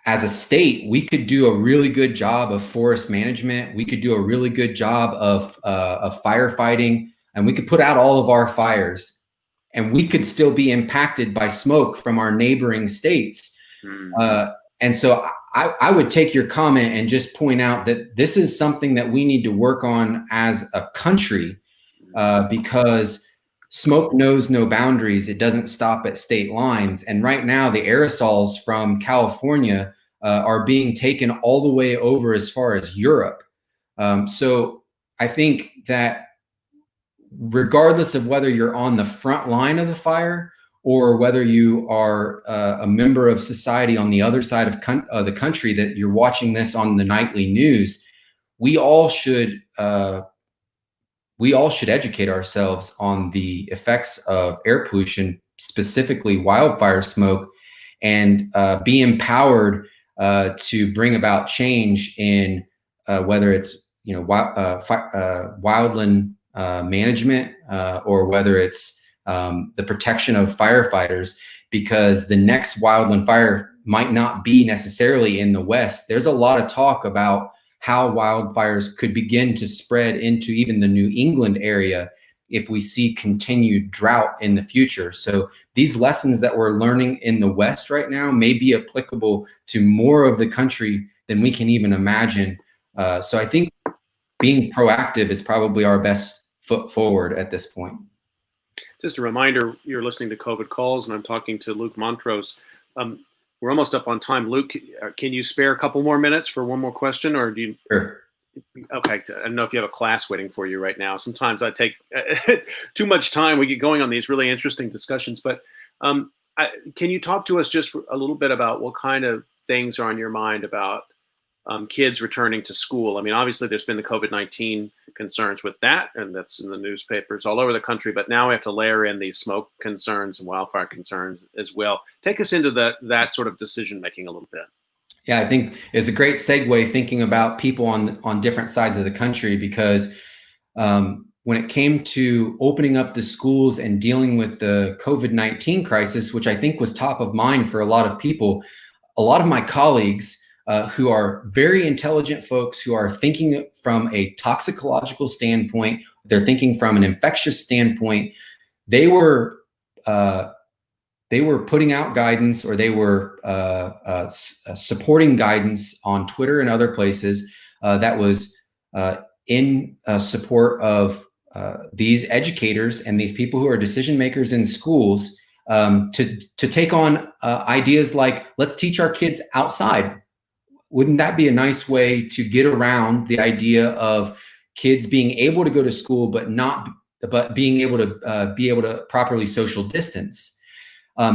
as a state, we could do a really good job of forest management. We could do a really good job of firefighting, and we could put out all of our fires, and we could still be impacted by smoke from our neighboring states. And so I would take your comment and just point out that this is something that we need to work on as a country, because smoke knows no boundaries. It doesn't stop at state lines. And right now, the aerosols from California are being taken all the way over as far as Europe. So I think that regardless of whether you're on the front line of the fire, or whether you are a member of society on the other side of the country, that you're watching this on the nightly news, we all should educate ourselves on the effects of air pollution, specifically wildfire smoke, and be empowered to bring about change in whether it's wildland management, or whether it's the protection of firefighters, because the next wildland fire might not be necessarily in the West. There's a lot of talk about how wildfires could begin to spread into even the New England area if we see continued drought in the future. So these lessons that we're learning in the West right now may be applicable to more of the country than we can even imagine. So I think being proactive is probably our best foot forward at this point. Just a reminder, you're listening to COVID Calls, and I'm talking to Luke Montrose. We're almost up on time. Luke, can you spare a couple more minutes for one more question, or do you? Sure. Okay, I don't know if you have a class waiting for you right now. Sometimes I take too much time. We get going on these really interesting discussions, but can you talk to us just for a little bit about what kind of things are on your mind about kids returning to school? I mean, obviously there's been the COVID-19 concerns with that, and that's in the newspapers all over the country, but now we have to layer in these smoke concerns and wildfire concerns as well. Take us into that sort of decision-making a little bit. Yeah, I think it's a great segue thinking about people on different sides of the country, because when it came to opening up the schools and dealing with the COVID-19 crisis, which I think was top of mind for a lot of people, a lot of my colleagues who are very intelligent folks, who are thinking from a toxicological standpoint, they're thinking from an infectious standpoint, they were putting out guidance, or they were supporting guidance on Twitter and other places that was in support of these educators and these people who are decision makers in schools, to take on ideas like, let's teach our kids outside. Wouldn't that be a nice way to get around the idea of kids being able to go to school, but being able to properly social distance?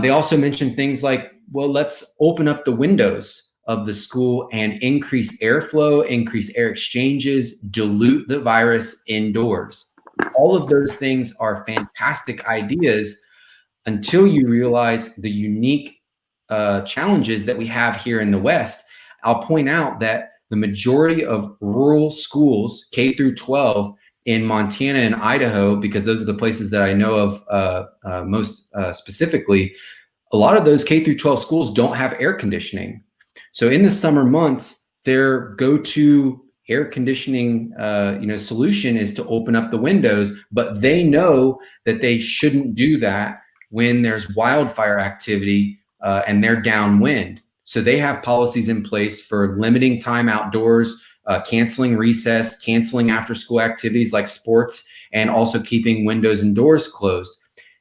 They also mentioned things like, well, let's open up the windows of the school and increase airflow, increase air exchanges, dilute the virus indoors. all of those things are fantastic ideas until you realize the unique challenges that we have here in the West. I'll point out that the majority of rural schools, K through 12, in Montana and Idaho, because those are the places that I know of most specifically, a lot of those K through 12 schools don't have air conditioning. So in the summer months, their go-to air conditioning solution is to open up the windows, but they know that they shouldn't do that when there's wildfire activity and they're downwind. So they have policies in place for limiting time outdoors, canceling recess, canceling after school activities like sports, and also keeping windows and doors closed.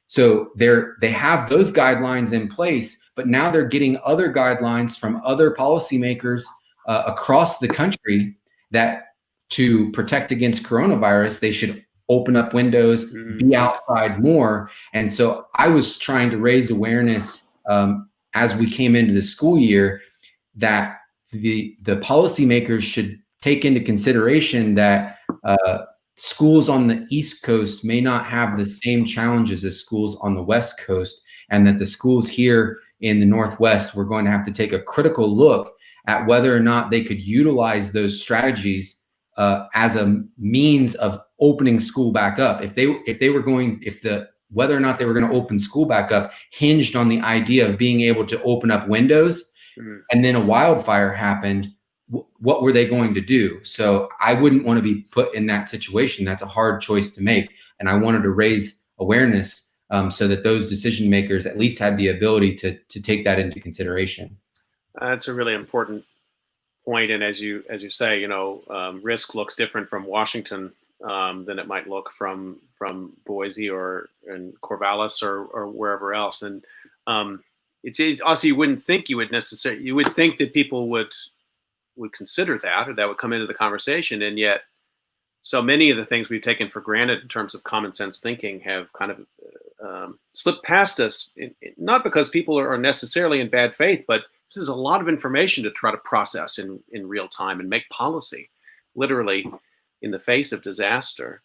So they have those guidelines in place, but now they're getting other guidelines from other policymakers across the country that to protect against coronavirus, they should open up windows, be outside more. And so I was trying to raise awareness as we came into the school year that the policymakers should take into consideration that schools on the East Coast may not have the same challenges as schools on the West Coast, and that the schools here in the Northwest, we're going to have to take a critical look at whether or not they could utilize those strategies as a means of opening school back up. Whether or not they were going to open school back up hinged on the idea of being able to open up windows, and then a wildfire happened, what were they going to do? So I wouldn't want to be put in that situation. That's a hard choice to make. And I wanted to raise awareness so that those decision makers at least had the ability to take that into consideration. That's a really important point. And as you say, risk looks different from Washington than it might look from Boise or in Corvallis or wherever else. And it's also, you would think that people would consider that, or that would come into the conversation. And yet so many of the things we've taken for granted in terms of common sense thinking have kind of slipped past us, not because people are necessarily in bad faith, but this is a lot of information to try to process in real time and make policy literally in the face of disaster.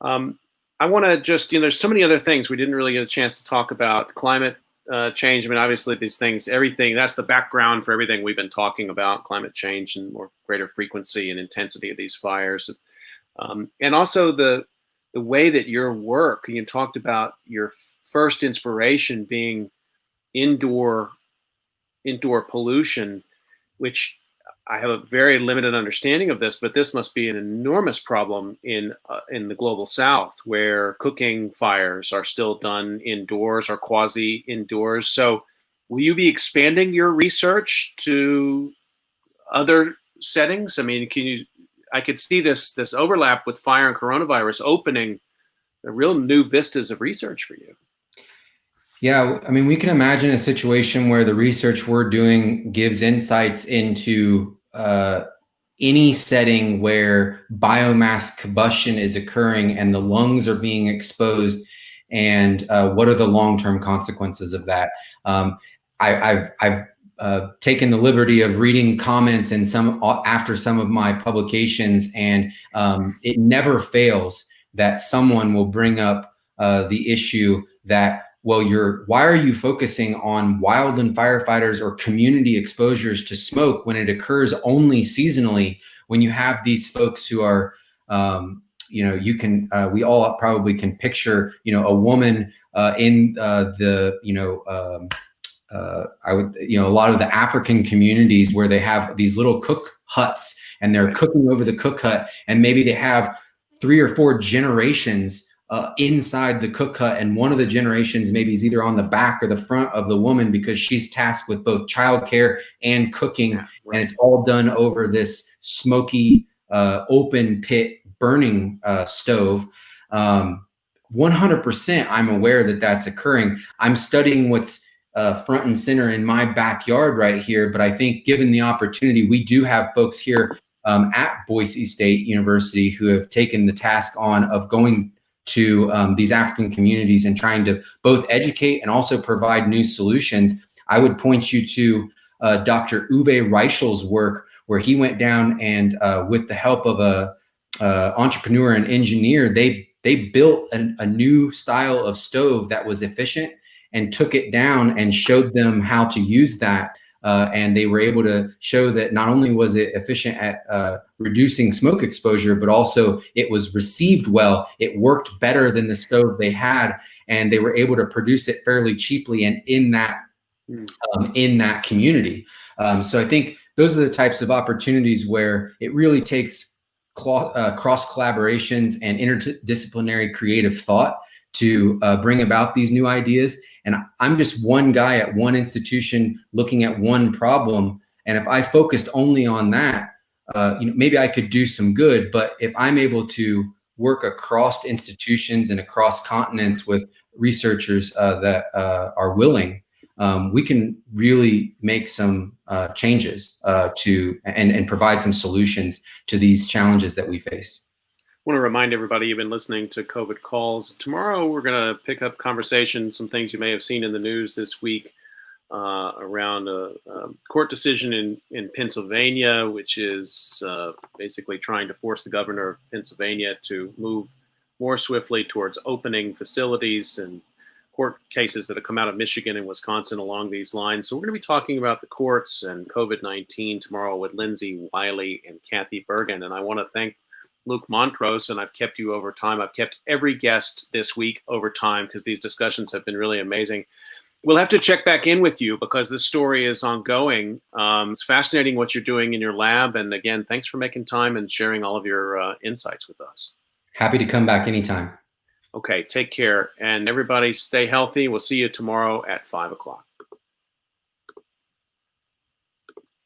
I want to just, there's so many other things we didn't really get a chance to talk about. Climate change. I mean, obviously these things, everything, that's the background for everything we've been talking about, climate change and more greater frequency and intensity of these fires. And also the way that your work, you talked about your first inspiration being indoor pollution, which I have a very limited understanding of this, but this must be an enormous problem in the global South, where cooking fires are still done indoors or quasi indoors. So will you be expanding your research to other settings? I mean, I could see this overlap with fire and coronavirus opening the real new vistas of research for you. Yeah, I mean, we can imagine a situation where the research we're doing gives insights into any setting where biomass combustion is occurring and the lungs are being exposed, and what are the long-term consequences of that. I've taken the liberty of reading comments in after some of my publications, and it never fails that someone will bring up the issue that, well, why are you focusing on wildland firefighters or community exposures to smoke when it occurs only seasonally, when you have these folks who are, we all probably can picture, a woman in a lot of the African communities where they have these little cook huts and they're cooking over the cook hut, and maybe they have 3 or 4 generations inside the cook hut, and one of the generations maybe is either on the back or the front of the woman because she's tasked with both childcare and cooking, and it's all done over this smoky open pit burning stove. 100% I'm aware that that's occurring. I'm studying what's front and center in my backyard right here, but I think given the opportunity, we do have folks here at Boise State University who have taken the task on of going to these African communities and trying to both educate and also provide new solutions. I would point you to Dr. Uwe Reichel's work, where he went down and with the help of a entrepreneur and engineer, they they built a new style of stove that was efficient and took it down and showed them how to use that. And they were able to show that not only was it efficient at reducing smoke exposure, but also it was received well. It worked better than the stove they had, and they were able to produce it fairly cheaply and in that community. So I think those are the types of opportunities where it really takes cross collaborations and interdisciplinary creative thought to bring about these new ideas. And I'm just one guy at one institution looking at one problem. And if I focused only on that, maybe I could do some good. But if I'm able to work across institutions and across continents with researchers that are willing, we can really make some changes and provide some solutions to these challenges that we face. I want to remind everybody you've been listening to COVID Calls. Tomorrow, we're going to pick up conversation, some things you may have seen in the news this week around a court decision in Pennsylvania, which is basically trying to force the governor of Pennsylvania to move more swiftly towards opening facilities, and court cases that have come out of Michigan and Wisconsin along these lines. So we're going to be talking about the courts and COVID-19 tomorrow with Lindsay Wiley and Kathy Bergen. And I want to thank Luke Montrose, and I've kept you over time. I've kept every guest this week over time because these discussions have been really amazing. We'll have to check back in with you because this story is ongoing. It's fascinating what you're doing in your lab. And again, thanks for making time and sharing all of your insights with us. Happy to come back anytime. Okay, take care. And everybody stay healthy. We'll see you tomorrow at 5 o'clock.